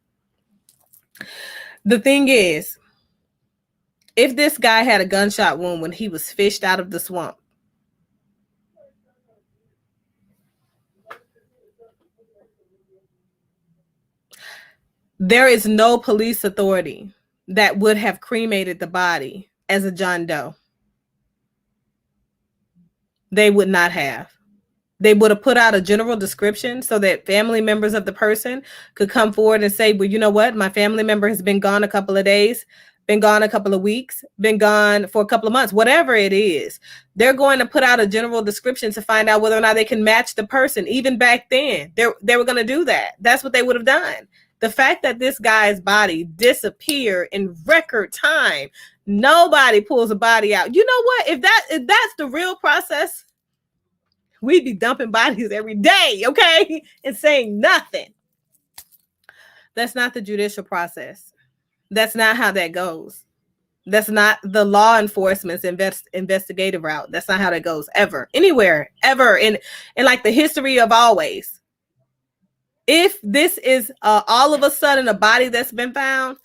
The thing is, if this guy had a gunshot wound when he was fished out of the swamp, there is no police authority that would have cremated the body as a John Doe. They would not have. They would have put out a general description so that family members of the person could come forward and say, well, you know what? My family member has been gone a couple of days, been gone a couple of weeks, been gone for a couple of months, whatever it is. They're going to put out a general description to find out whether or not they can match the person. Even back then, they were going to do that. That's what they would have done. The fact that this guy's body disappeared in record time, nobody pulls a body out. You know what? If that's the real process, we'd be dumping bodies every day, okay? And saying nothing. That's not the judicial process. That's not how that goes. That's not the law enforcement's investigative route. That's not how that goes ever, anywhere, ever in like the history of always. If this is all of a sudden a body that's been found,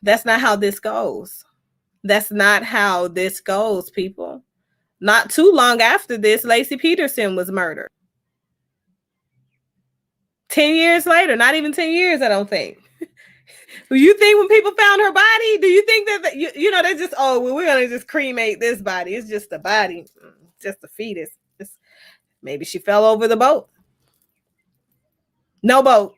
that's not how this goes. That's not how this goes, people. Not too long after this, Lacey Peterson was murdered. 10 years later, not even 10 years, I don't think. Do you think when people found her body, do you think that, you know, they just, oh, well, we're going to just cremate this body. It's just a body, just a fetus. Maybe she fell over the boat. No boat.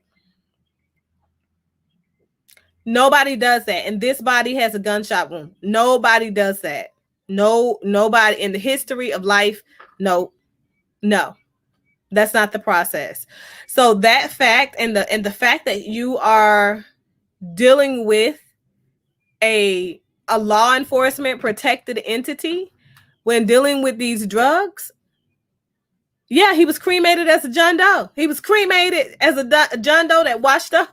Nobody does that. And this body has a gunshot wound. Nobody does that. No, nobody in the history of life. No, that's not the process. So that fact and the fact that you are dealing with a law enforcement protected entity when dealing with these drugs. Yeah, he was cremated as a John Doe. He was cremated as a John Doe that washed up.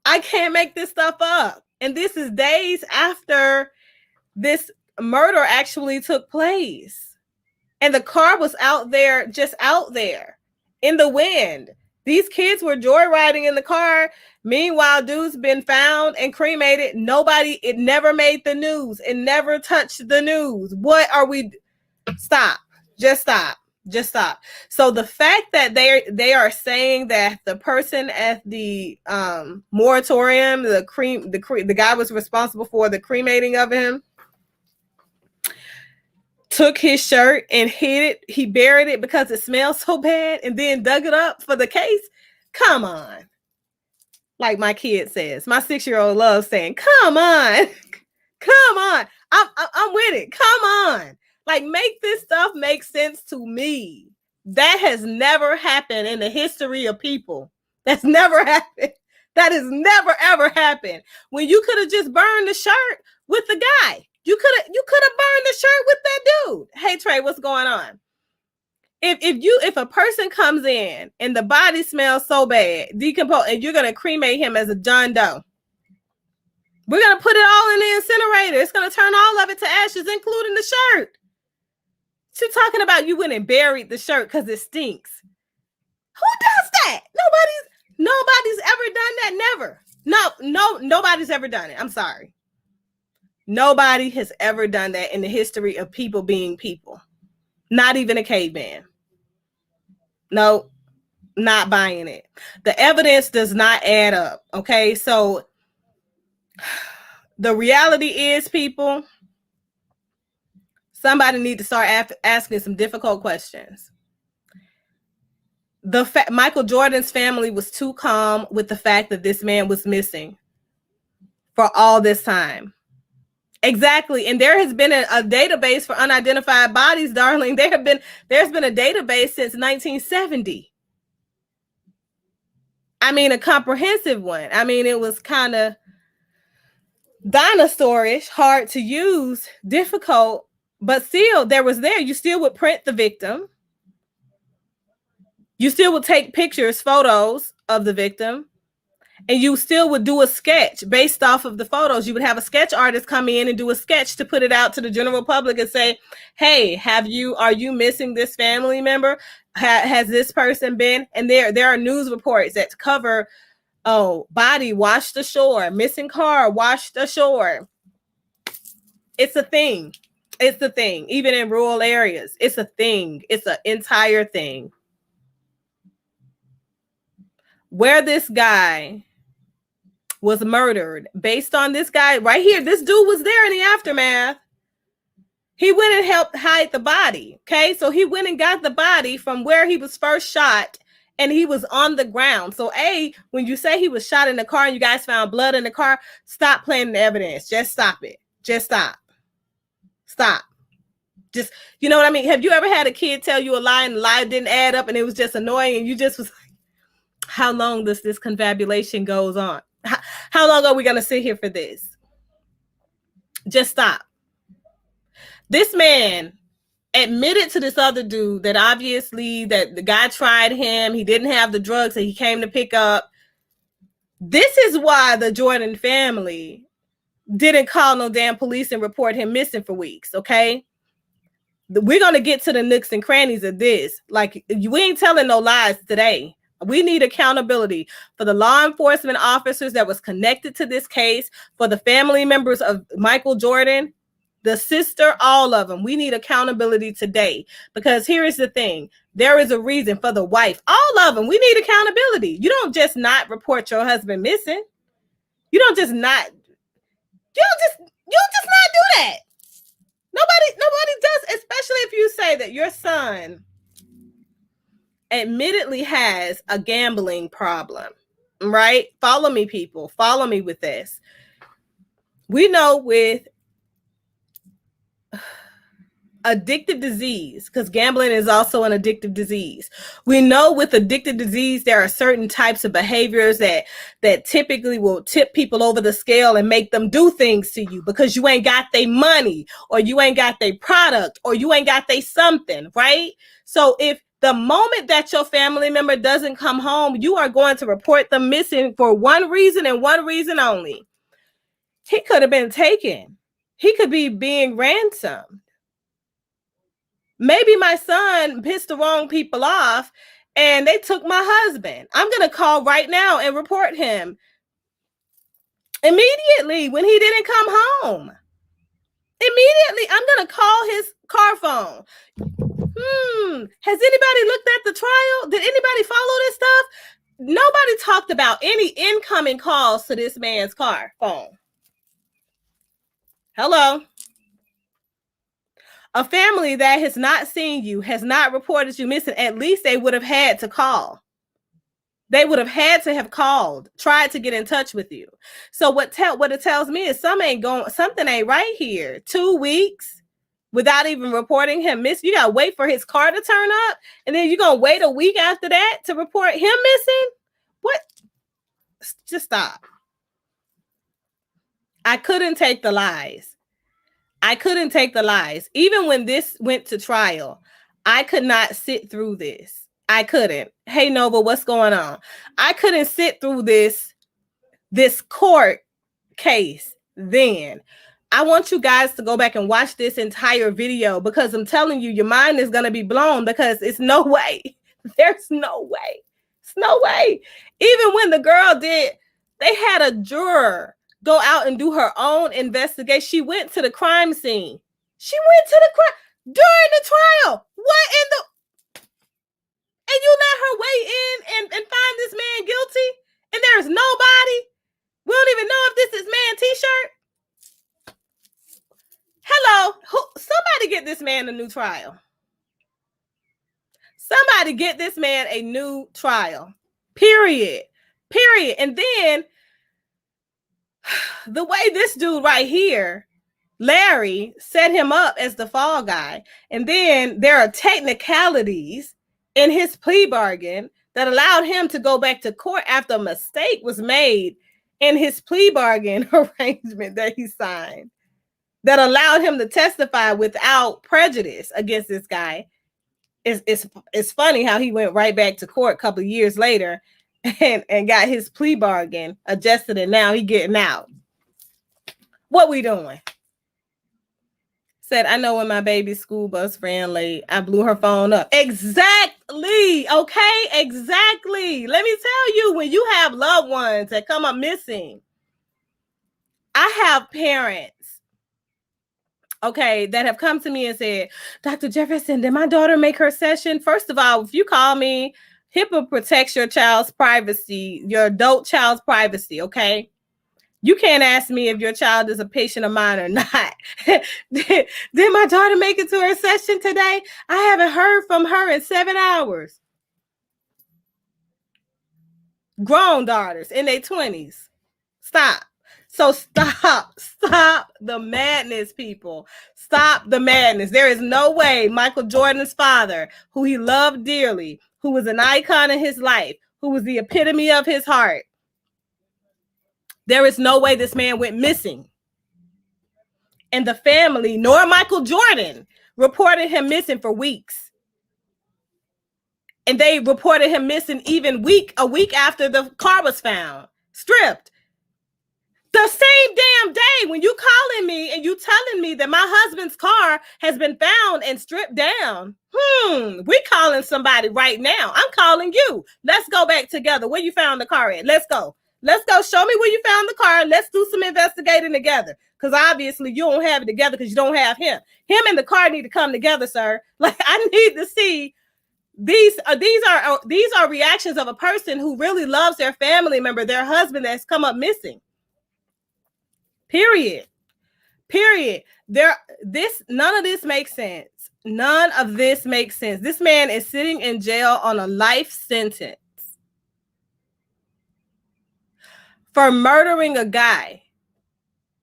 I can't make this stuff up. And this is days after this murder actually took place. And the car was out there, just out there in the wind. These kids were joyriding in the car. Meanwhile, dude's been found and cremated. It never made the news. It never touched the news. What are we? Stop. Just stop. So the fact that they are saying that the person at the moratorium, the guy was responsible for the cremating of him, took his shirt and hid it. He buried it because it smells so bad and then dug it up for the case. Come on. Like my kid says, my 6-year-old loves saying, come on. I'm with it. Come on. Like, make this stuff make sense to me. That has never happened in the history of people. That's never happened. That has never, ever happened. When you could have just burned the shirt with the guy. You could have burned the shirt with that dude. Hey, Trey, what's going on? If a person comes in and the body smells so bad, decompose, and you're gonna cremate him as a John Doe, we're gonna put it all in the incinerator. It's gonna turn all of it to ashes, including the shirt. She's talking about you went and buried the shirt because it stinks. Who does that? Nobody's ever done that. Never. Nobody's ever done it. I'm sorry. Nobody has ever done that in the history of people being people. Not even a caveman. No, not buying it. The evidence does not add up. Okay, so the reality is, people, somebody need to start asking some difficult questions. Michael Jordan's family was too calm with the fact that this man was missing for all this time. Exactly. And there has been a database for unidentified bodies, darling. There's been a database since 1970. I mean, a comprehensive one. I mean, it was kind of dinosaurish, hard to use, difficult, but still you still would print the victim. You still would take pictures, photos of the victim, and you still would do a sketch based off of the photos. You would have a sketch artist come in and do a sketch to put it out to the general public and say, hey, are you missing this family member? Has this person been? And there are news reports that cover, body washed ashore, missing car washed ashore. It's a thing. It's a thing. Even in rural areas, it's a thing. It's an entire thing. Where this guy was murdered, based on this guy right here, this dude was there in the aftermath. He went and helped hide the body. Okay, so he went and got the body from where he was first shot, and he was on the ground. So when you say he was shot in the car and you guys found blood in the car, stop playing the evidence. Just stop it. Just stop. Just, you know what I mean? Have you ever had a kid tell you a lie and the lie didn't add up and it was just annoying and you just was like, how long does this confabulation goes on? How long are we going to sit here for this? Just stop. This man admitted to this other dude that obviously that the guy tried him. He didn't have the drugs that he came to pick up. This is why the Jordan family didn't call no damn police and report him missing for weeks. Okay. We're going to get to the nooks and crannies of this. Like, we ain't telling no lies today. We need accountability for the law enforcement officers that was connected to this case, for the family members of Michael Jordan, the sister, all of them. We need accountability today, because here is the thing. There is a reason for the wife. All of them. We need accountability. You don't just not report your husband missing. You don't just not do that. Nobody does, especially if you say that your son admittedly has a gambling problem, right? Follow me, people. Follow me with this. We know with addictive disease, because gambling is also an addictive disease. We know with addictive disease, there are certain types of behaviors that typically will tip people over the scale and make them do things to you because you ain't got their money, or you ain't got their product, or you ain't got their something, right? So if the moment that your family member doesn't come home, you are going to report them missing for one reason and one reason only. He could have been taken. He could be being ransomed. Maybe my son pissed the wrong people off and they took my husband. I'm going to call right now and report him immediately when he didn't come home. Immediately, I'm going to call his car phone. Has anybody looked at the trial? Did anybody follow this stuff? Nobody talked about any incoming calls to this man's car phone. Hello. A family that has not seen you, has not reported you missing, at least they would have had to call. They would have had to have called, tried to get in touch with you. So what it tells me is something ain't right here. 2 weeks without even reporting him missing. You gotta wait for his car to turn up, and then you're gonna wait a week after that to report him missing? What? Just stop. I couldn't take the lies. Even when this went to trial, I could not sit through this. I couldn't. Hey, Nova, what's going on? I couldn't sit through this court case then. I want you guys to go back and watch this entire video, because I'm telling you, your mind is going to be blown, because it's no way. There's no way. It's no way. Even when the girl did, they had a juror go out and do her own investigation. She went to the crime scene. She went to the crime during the trial. What in the... And you let her weigh in and find this man guilty? And there's nobody? We don't even know if this is man t-shirt. Hello, somebody get this man a new trial. Somebody get this man a new trial. Period. And then the way this dude right here, Larry, set him up as the fall guy. And then there are technicalities in his plea bargain that allowed him to go back to court after a mistake was made in his plea bargain arrangement that he signed, that allowed him to testify without prejudice against this guy. It's funny how he went right back to court a couple of years later and got his plea bargain adjusted, and now he getting out. What we doing? Said, I know when my baby's school bus ran late, I blew her phone up. Exactly. Okay, exactly. Let me tell you, when you have loved ones that come up missing, I have parents, okay, that have come to me and said, Dr. Jefferson, did my daughter make her session? First of all, if you call me, HIPAA protects your child's privacy, your adult child's privacy, okay? You can't ask me if your child is a patient of mine or not. Did my daughter make it to her session today? I haven't heard from her in 7 hours. Grown daughters in their 20s. Stop. So stop the madness, people. Stop the madness. There is no way Michael Jordan's father, who he loved dearly, who was an icon in his life, who was the epitome of his heart, there is no way this man went missing. And the family, nor Michael Jordan, reported him missing for weeks. And they reported him missing even a week after the car was found, stripped. The same damn day when you calling me and you telling me that my husband's car has been found and stripped down. We calling somebody right now. I'm calling you. Let's go back together. Where you found the car at? Let's go. Let's go. Show me where you found the car. Let's do some investigating together. Because obviously you don't have it together because you don't have him. Him and the car need to come together, sir. Like, I need to see these are reactions of a person who really loves their family member, their husband that's come up missing. Period. None of this makes sense. None of this makes sense. This man is sitting in jail on a life sentence for murdering a guy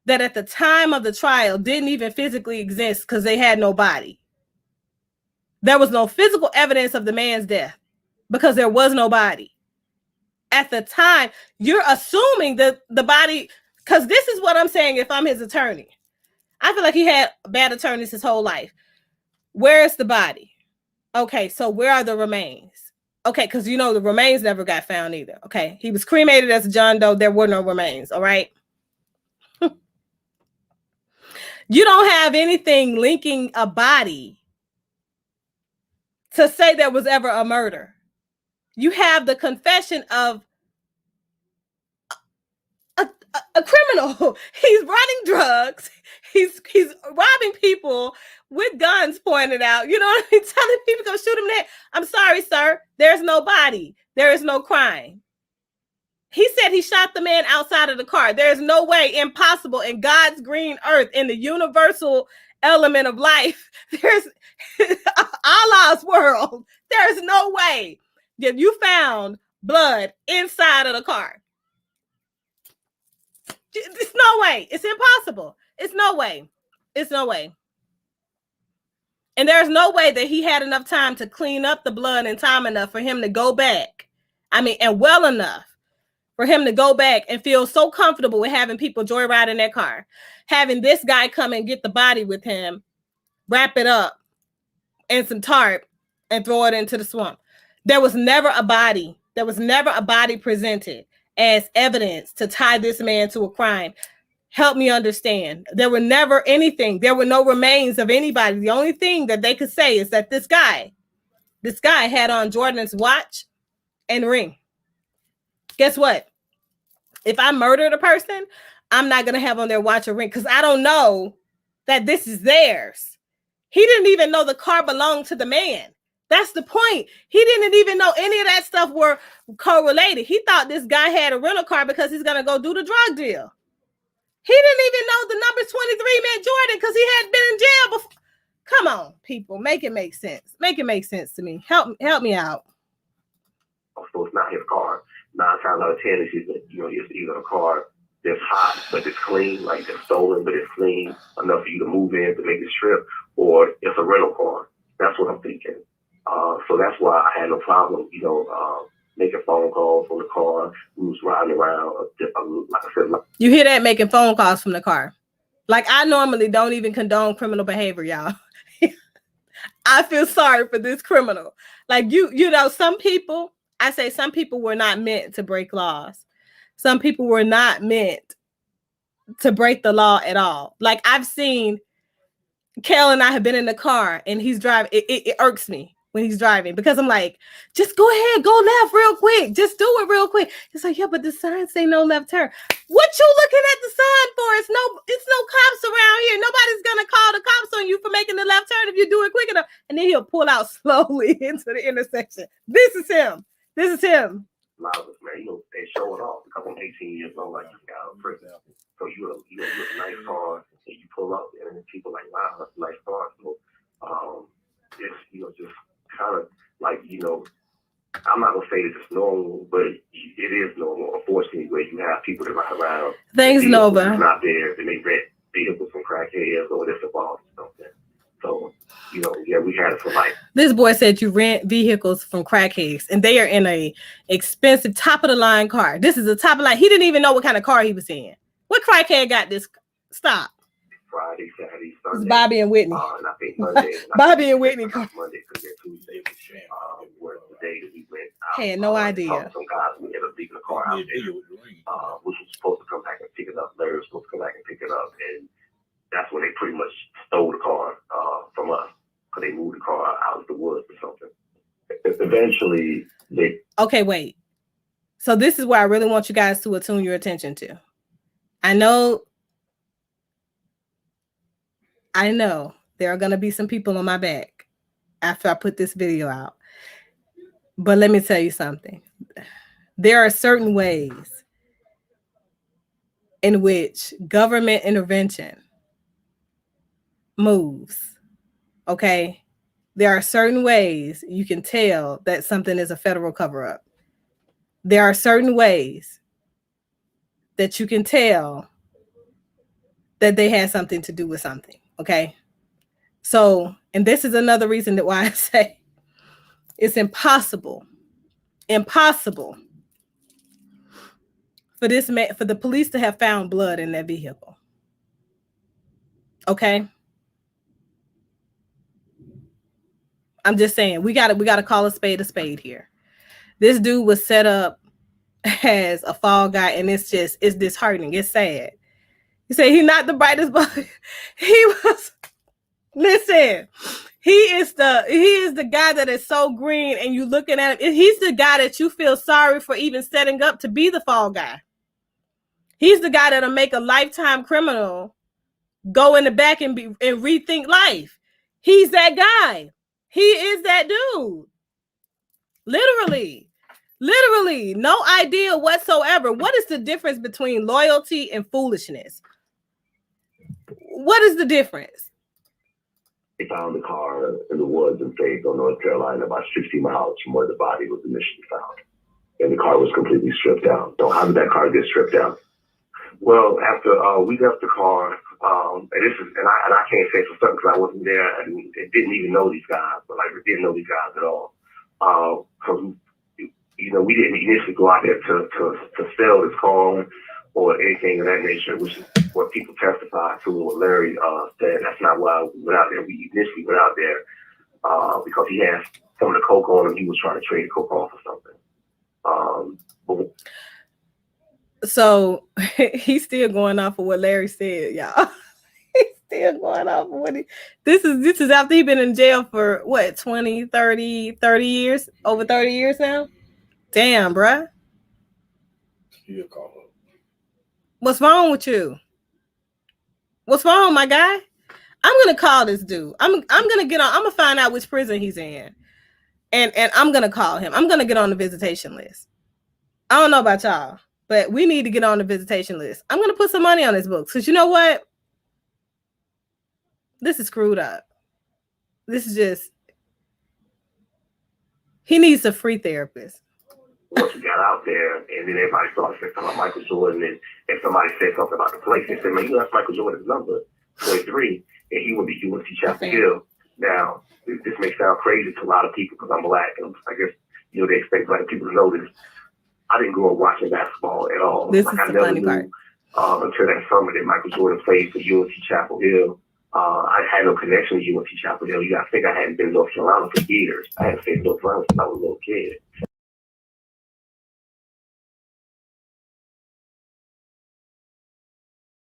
that at the time of the trial didn't even physically exist because they had no body. There was no physical evidence of the man's death because there was no body. At the time, you're assuming that the body, because this is what I'm saying if I'm his attorney. I feel like he had bad attorneys his whole life. Where's the body? Okay, so where are the remains? Okay, because you know the remains never got found either. Okay, he was cremated as a John Doe. There were no remains, all right? You don't have anything linking a body to say there was ever a murder. You have the confession of a criminal. He's running drugs. He's robbing people with guns pointed out. You know what I mean? Telling people to go shoot him there. I'm sorry, sir. There's no body. There is no crime. He said he shot the man outside of the car. There's no way, impossible, in God's green earth, in the universal element of life, there's Allah's world. There's no way that you found blood inside of the car. It's no way. It's impossible. It's no way. It's no way. And there's no way that he had enough time to clean up the blood in time enough for him to go back. I mean, and well enough for him to go back and feel so comfortable with having people joyride in their car, having this guy come and get the body with him, wrap it up in some tarp, and throw it into the swamp. There was never a body. There was never a body presented as evidence to tie this man to a crime. Help me understand. There were never anything. There were no remains of anybody. The only thing that they could say is that this guy had on Jordan's watch and ring. Guess what? If I murdered a person, I'm not going to have on their watch or ring because I don't know that this is theirs. He didn't even know the car belonged to the man. That's the point. He didn't even know any of that stuff were correlated. He thought this guy had a rental car because he's going to go do the drug deal. He didn't even know the number 23 meant Jordan because he had been in jail before. Come on, people. Make it make sense. Make it make sense to me. Help me out. So it's not his car. 9 times out of 10, it's either a car that's hot but it's clean, like it's stolen but it's clean enough for you to move in to make this trip, or it's a rental car. That's what I'm thinking. So that's why I had no problem, making phone calls from the car. We was riding around, like I said. You hear that? Making phone calls from the car. Like, I normally don't even condone criminal behavior, y'all. I feel sorry for this criminal. Like, some people were not meant to break laws. Some people were not meant to break the law at all. Like, I've seen Kel and I have been in the car and he's driving. It irks me when he's driving because I'm like, just go ahead, go left real quick. Just do it real quick. It's like, yeah, but the sign say no left turn. What you looking at the sign for? It's no cops around here. Nobody's gonna call the cops on you for making the left turn if you do it quick enough. And then he'll pull out slowly into the intersection. This is him. Loudest, man, they show it off because I'm 18 years old, like you got out of prison. So you a nice car, and you pull up, and then people like, wow, that's a nice car. So it's just kind of like, I'm not gonna say that it's normal, but it is normal. Unfortunately, where you have people that ride around, things Nova not there, and they rent vehicles from crackheads or this involved something. So, we had it for life. This boy said you rent vehicles from crackheads, and they are in a expensive top of the line car. This is a top of the line. He didn't even know what kind of car he was in. What crackhead got this? Stop. Friday, Saturday, Sunday. It's Bobby and Whitney. And I think Monday. Bobby and Whitney. Monday, because Tuesday was the day that we went out. Had no idea. Some guys, we ended up leaving the car out there, which was supposed to come back and pick it up. Larry was supposed to come back and pick it up, and that's when they pretty much stole the car from us, because they moved the car out of the woods or something. Eventually, they... Okay, wait. So this is where I really want you guys to attune your attention to. I know there are going to be some people on my back after I put this video out. But let me tell you something. There are certain ways in which government intervention moves. Okay? There are certain ways you can tell that something is a federal cover-up. There are certain ways that you can tell that they had something to do with something. Okay. So, and this is another reason that why I say it's impossible for this man, for the police to have found blood in that vehicle. Okay. I'm just saying we gotta call a spade here. This dude was set up as a fall guy, and it's disheartening. It's sad. You say he's not the brightest, but he was. Listen, he is the guy that is so green, and you looking at him. He's the guy that you feel sorry for even setting up to be the fall guy. He's the guy that'll make a lifetime criminal go in the back and rethink life. He's that guy. He is that dude. Literally, no idea whatsoever. What is the difference between loyalty and foolishness? What is the difference? They found the car in the woods in Fayetteville, North Carolina, about 60 miles from where the body was initially found. And the car was completely stripped down. So how did that car get stripped down? Well, after we left the car, and I can't say for certain because I wasn't there and didn't even know these guys, but we didn't know these guys at all. Because we didn't initially go out there to sell this car or anything of that nature, which is what people testified to, what Larry said. That's not why we went out there. We initially went out there because he had some of the coke on him. He was trying to trade the coke off or something. So he's still going off of what Larry said, y'all. He's still going off of what this is after he's been in jail for what, 20, 30 years, over 30 years now. Damn, bruh. He'll call up. What's wrong with you? What's wrong, my guy? I'm gonna call this dude. I'm gonna get on. I'm gonna find out which prison he's in, and I'm gonna call him. I'm gonna get on the visitation list. I don't know about y'all, but we need to get on the visitation list. I'm gonna put some money on his books because you know what? This is screwed up. This is just. He needs a free therapist. Once we got out there, and then everybody started saying something about Michael Jordan, and somebody said something about the place. They said, "Man, you left Michael Jordan's number 23, and he went to UNC Chapel Hill." Now, this may sound crazy to a lot of people because I'm black, and I guess they expect black people to know this. I didn't grow up watching basketball at all. This is the funny part. Until that summer that Michael Jordan played for UNC Chapel Hill. I had no connection to UNC Chapel Hill. I think I hadn't been in North Carolina for years. I hadn't stayed in North Carolina since I was a little kid.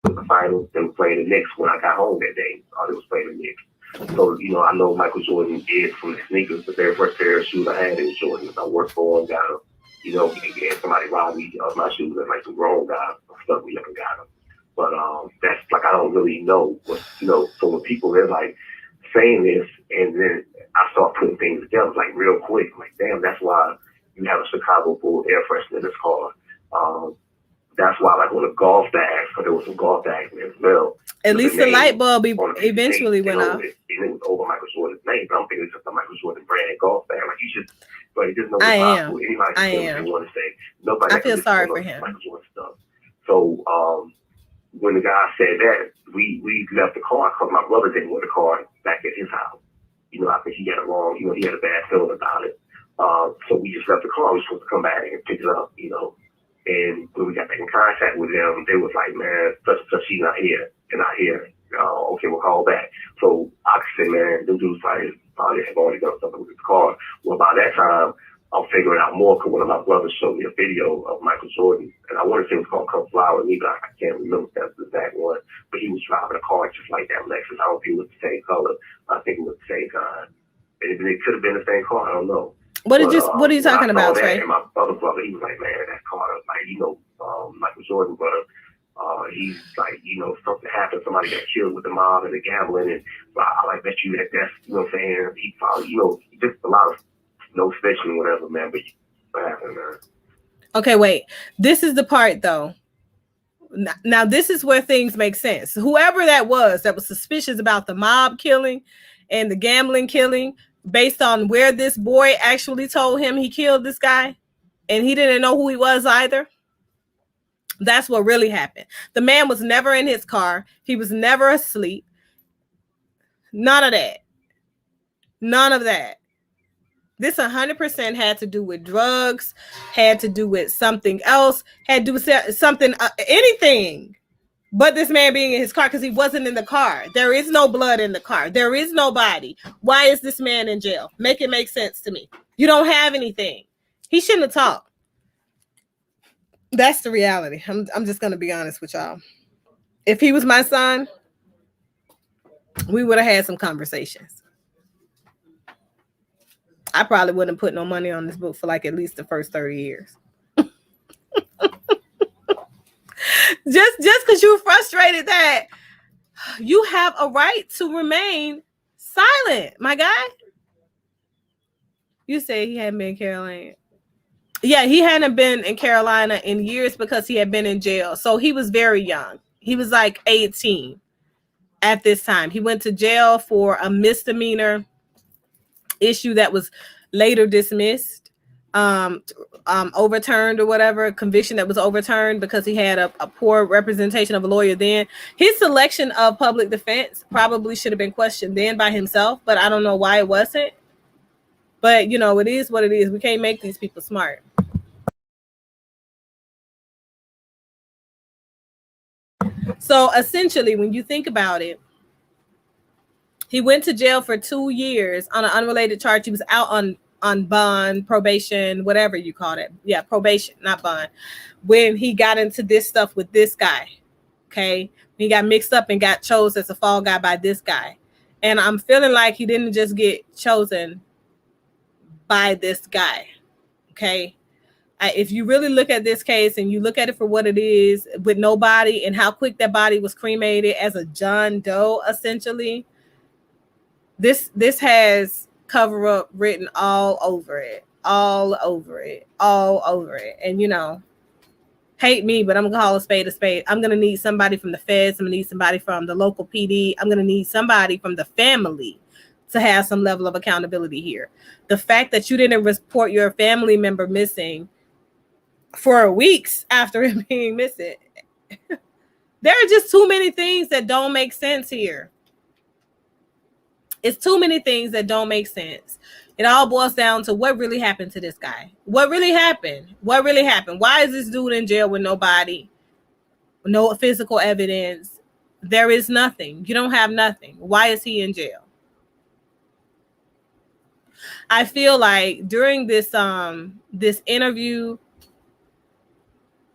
The finals, they were playing the Knicks when I got home that day. They was playing the Knicks. So, I know Michael Jordan is from the sneakers. The very first pair of shoes I had was Jordans. I worked for him, got them. And somebody robbed me of my shoes, and like some grown guy stuck me up and got them. But that's like, I don't really know what, so when people, they're like saying this, and then I start putting things together like real quick. I'm like, damn, that's why you have a Chicago Bull air freshener in this car. That's why, like, on the golf bags, because there was some golf bags in there as well. At least the light bulb eventually went off. And it was over Michael Jordan's name, but I'm thinking it's just a Michael Jordan brand golf bag. Like, you should, but it just know I it's am. possible. Anybody I can am. want to say, nobody. I feel sorry for him. Michael Jordan stuff. So, when the guy said that, we left the car because my brother didn't want the car back at his house. I think he had a wrong, he had a bad feeling about it. So we just left the car. We were supposed to come back and pick it up, And when we got back in contact with them, they was like, man, such and such, she's not here. They're not here. Okay, we'll call back. So I said, man, them dudes probably have already done something with the car. Well, by that time, I'm figuring out more because one of my brothers showed me a video of Michael Jordan. And I want to say it was called Come Fly With Me, but I can't remember if that's the exact one. But he was driving a car just like that Lexus. I don't think it was the same color. I think it was the same kind. And it could have been the same car. I don't know. What are you talking about, Trey? And my other brother, he was like, man, that car, like, Michael Jordan, brother, he's like, something happened. Somebody got killed with the mob and the gambling. And I bet you that's, what I'm saying? He probably, just a lot of no snitching, whatever, man. But what happened, man? Okay, wait. This is the part, though. Now, this is where things make sense. Whoever that was suspicious about the mob killing and the gambling killing, based on where this boy actually told him he killed this guy, and he didn't know who he was either. That's what really happened. The man was never in his car. He was never asleep. None of that. None of that. This 100% had to do with drugs, had to do with something else, had to do with something, anything but this man being in his car, because he wasn't in the car. There is no blood in the car. There is no body. Why is this man in jail? Make it make sense to me. You don't have anything. He shouldn't have talked. That's the reality. I'm just going to be honest with y'all. If he was my son, we would have had some conversations. I probably wouldn't put no money on this book for like at least the first 30 years. Just because you're frustrated that you have a right to remain silent, my guy. You say he hadn't been in Carolina. Yeah, he hadn't been in Carolina in years because he had been in jail. So he was very young. He was like 18 at this time. He went to jail for a misdemeanor issue that was later dismissed, overturned or whatever, conviction that was overturned because he had a poor representation of a lawyer then. His selection of public defense probably should have been questioned then by himself, but I don't know why it wasn't. But, it is what it is. We can't make these people smart. So essentially, when you think about it, He went to jail for 2 years on an unrelated charge. He was out on bond, probation, whatever you call it. Yeah, probation, not bond. When he got into this stuff with this guy, okay? He got mixed up and got chosen as a fall guy by this guy. And I'm feeling like he didn't just get chosen by this guy, okay? If you really look at this case and you look at it for what it is, with no body and how quick that body was cremated as a John Doe, essentially, this has cover up written all over it. And, you know, hate me, but I'm going to call a spade a spade. I'm going to need somebody from the feds. I'm going to need somebody from the local PD. I'm going to need somebody from the family to have some level of accountability here. The fact that you didn't report your family member missing for weeks after him being missing. There are just too many things that don't make sense here. It's too many things that don't make sense. It all boils down to what really happened to this guy. What really happened? Why is this dude in jail with no body, no physical evidence? There is nothing. You don't have nothing. Why is he in jail? I feel like during this interview,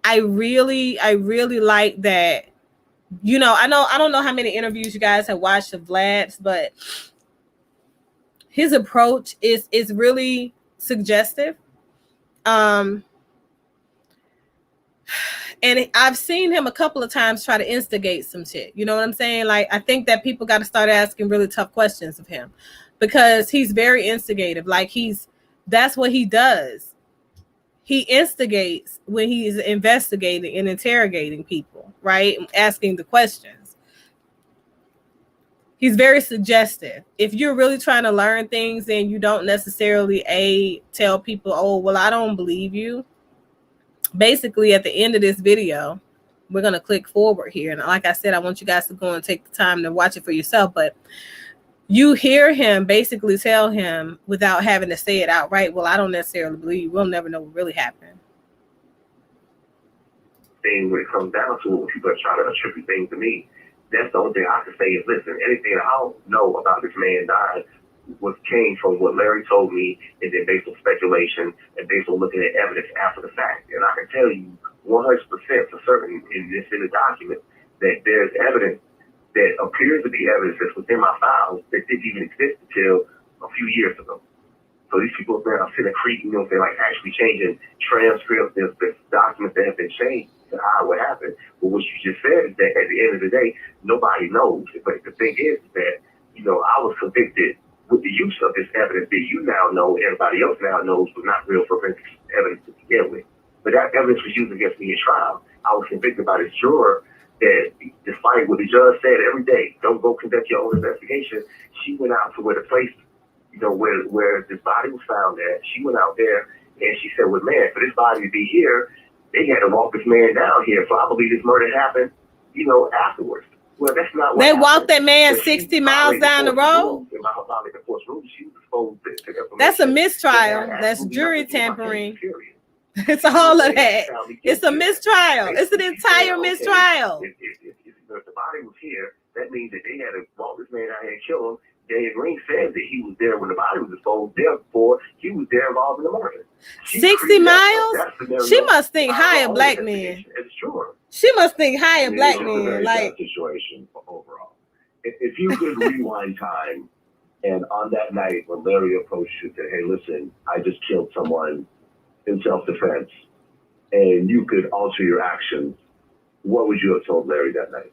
I really like that. You know, I don't know how many interviews you guys have watched of Vlad's, but his approach is really suggestive. And I've seen him a couple of times try to instigate some shit. You know what I'm saying? Like, I think that people got to start asking really tough questions of him, because he's very instigative. Like, that's what he does. He instigates when he's investigating and interrogating people, right? Asking the questions. He's very suggestive. If you're really trying to learn things and you don't necessarily tell people, oh, well, I don't believe you. Basically, at the end of this video, we're going to click forward here. And like I said, I want you guys to go and take the time to watch it for yourself. But you hear him basically tell him, without having to say it outright, well, I don't necessarily believe you. We'll never know what really happened. Thing when it comes down to it, when people are trying to attribute things to me, that's the only thing I can say is, listen, anything I don't know about this man dying came from what Larry told me, and then based on speculation and based on looking at evidence after the fact. And I can tell you 100% for certain in the document that there's evidence that appears to be evidence that's within my files that didn't even exist until a few years ago. So these people are sitting creep, you know, they're like actually changing transcripts, there's documents that have been changed to hide what happened. But what you just said is that at the end of the day, nobody knows. But the thing is that, you know, I was convicted with the use of this evidence that you now know, everybody else now knows was not real forensic evidence to begin with. But that evidence was used against me in trial. I was convicted by this juror that, despite what the judge said every day, don't go conduct your own investigation, she went out to where the place, you know, where this body was found at. She went out there and she said, well, man, for this body to be here, they had to walk this man down here. So I believe this murder happened, you know, afterwards. Well, that's not what happened. Walked that man 60 miles down the road. That's a mistrial. That's jury tampering. It's all of that. It's a mistrial. It's an entire mistrial. If the body was here, that means that they had to walk this man out here and kill him. Daniel Green said that he was there when the body was disposed. Therefore, he was there involved in the murder. 60 miles? She must think high of black men. It's true. She must think high of black men. Like, situation overall. If you could rewind time, and on that night when Larry approached you and said, hey, listen, I just killed someone in self-defense, and you could alter your actions, what would you have told Larry that night?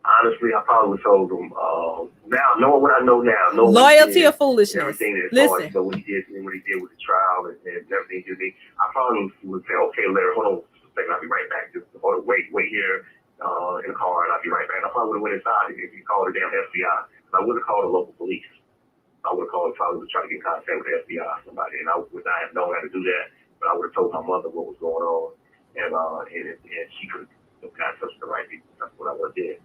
Honestly, I probably would have told him, now, knowing what I know now, loyalty or foolishness. Listen. What he did with the trial and everything to me, I probably would say, okay, Larry, hold on a second, I'll be right back. Just hold on, wait here in the car, and I'll be right back. I probably would have went inside if he called the damn FBI. I would have called the local police. I would have called, probably try to get in contact with the FBI or somebody, and I would not have known how to do that, but I would have told my mother what was going on, and she could have got in touch with the right people. That's what I would have did.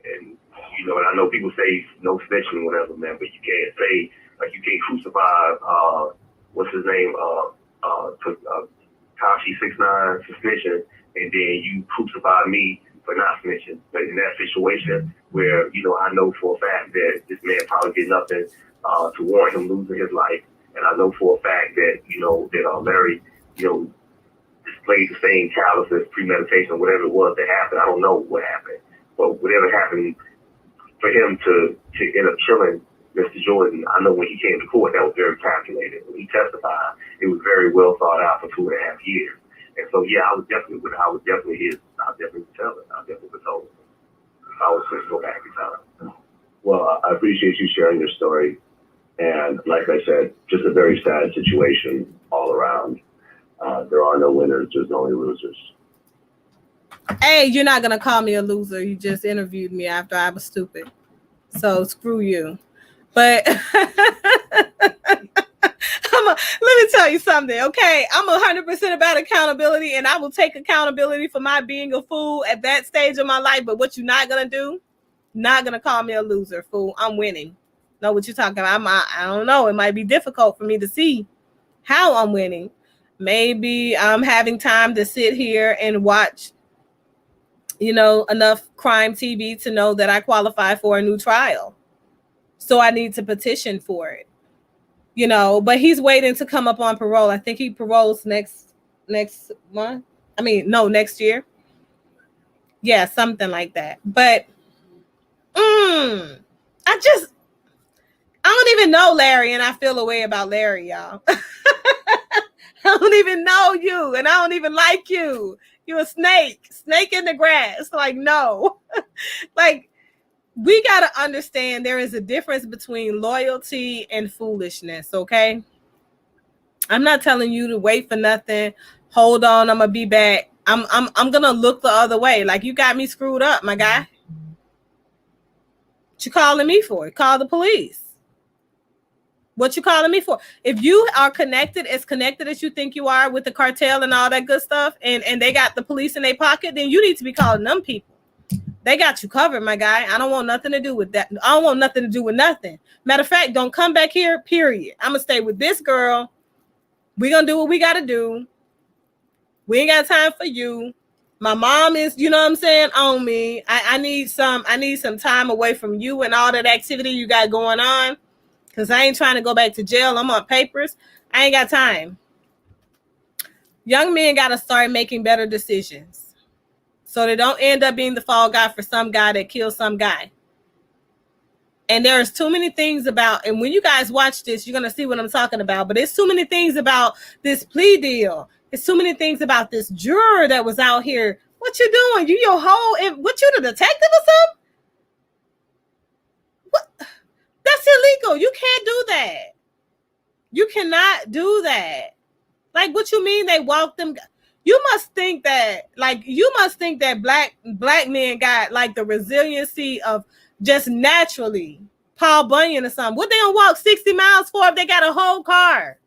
And, you know, and I know people say no snitching or whatever, man, but you can't say, like, you can't crucify, what's his name, Kashi 6ix9ine for snitching, and then you crucify me for not snitching. But in that situation where, I know for a fact that this man probably did nothing to warrant him losing his life, and I know for a fact that, that Larry, displayed the same callousness, premeditation, whatever it was that happened. I don't know what happened. But whatever happened for him to end up killing Mr. Jordan, I know when he came to court, that was very calculated. When he testified, it was very well thought out for 2.5 years. And so, yeah, I would definitely tell it. I definitely would tell it. I was going to go back in time. Well, I appreciate you sharing your story. And like I said, just a very sad situation all around. There are no winners, there's only losers. Hey, you're not going to call me a loser. You just interviewed me after I was stupid. So screw you. But let me tell you something, okay? I'm 100% about accountability, and I will take accountability for my being a fool at that stage of my life. But what you're not going to do, not going to call me a loser, fool. I'm winning. Know what you're talking about? I don't know. It might be difficult for me to see how I'm winning. Maybe I'm having time to sit here and watch, enough crime TV to know that I qualify for a new trial. So I need to petition for it, but he's waiting to come up on parole. I think he paroles next month. Next year. Yeah, something like that. But I don't even know Larry, and I feel a way about Larry, y'all. I don't even know you, and I don't even like you. You're a snake in the grass. Like, no. Like, we got to understand there is a difference between loyalty and foolishness, okay? I'm not telling you to wait for nothing. Hold on, I'm going to be back. I'm going to look the other way. Like, you got me screwed up, my guy. What you calling me for? Call the police. What you calling me for? If you are connected as you think you are with the cartel and all that good stuff, and they got the police in their pocket, then you need to be calling them people. They got you covered, my guy. I don't want nothing to do with that. I don't want nothing to do with nothing. Matter of fact, don't come back here, period. I'm going to stay with this girl. We're going to do what we got to do. We ain't got time for you. My mom is, on me. I need some time away from you and all that activity you got going on. Because I ain't trying to go back to jail. I'm on papers. I ain't got time. Young men got to start making better decisions, so they don't end up being the fall guy for some guy that kills some guy. And there's too many things about, and when you guys watch this, you're going to see what I'm talking about. But it's too many things about this plea deal. It's too many things about this juror that was out here. What you doing? What you the detective or something? What? That's illegal. You can't do that. You cannot do that. Like, what you mean they walked them? You must think that black men got like the resiliency of just naturally Paul Bunyan or something. What they gonna walk 60 miles for if they got a whole car?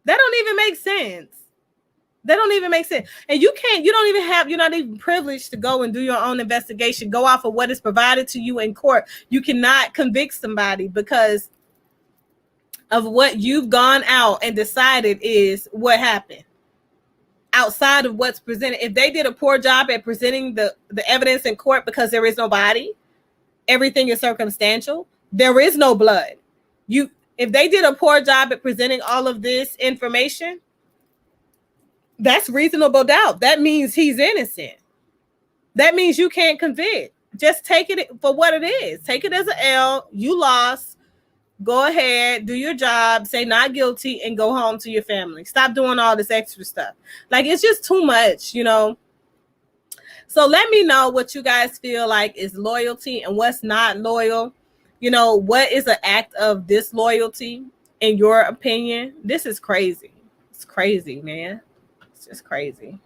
That don't even make sense. And you're not even privileged to go and do your own investigation. Go off of what is provided to you in court. You cannot convict somebody because of what you've gone out and decided is what happened outside of what's presented. If they did a poor job at presenting the evidence in court because there is no body, everything is circumstantial, there is no blood. If they did a poor job at presenting all of this information, that's reasonable doubt. That means he's innocent. That means you can't convict. Just take it for what it is. Take it as an L. You lost. Go ahead, do your job, say not guilty, and go home to your family. Stop doing all this extra stuff. Like, it's just too much, So let me know what you guys feel like is loyalty and what's not loyal. What is an act of disloyalty in your opinion? This is crazy. It's crazy, man. It's just crazy.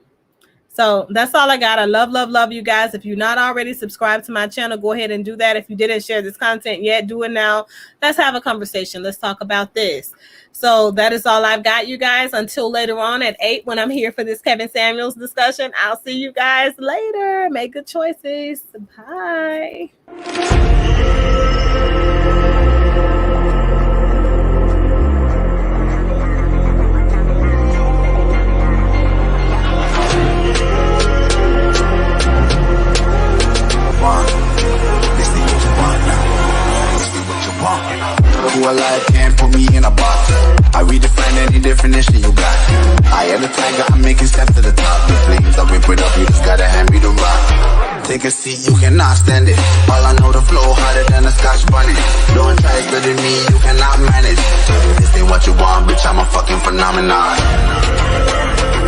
So that's all I got. I love you guys. If you're not already subscribed to my channel, go ahead and do that. If you didn't share this content yet, do it now. Let's have a conversation. Let's talk about this. So that is all I've got, you guys. Until later on at 8 when I'm here for this Kevin Samuels discussion. I'll see you guys later. Make good choices. Bye. Who alive can't put me in a box. I redefine any definition you got. I am the tiger, I'm making steps to the top. The flames, I whip it up, you just gotta hand me the rock. Take a seat, you cannot stand it. All I know, the flow harder than a Scotch bunny. Don't try studying me, you cannot manage. This ain't what you want, bitch, I'm a fucking phenomenon.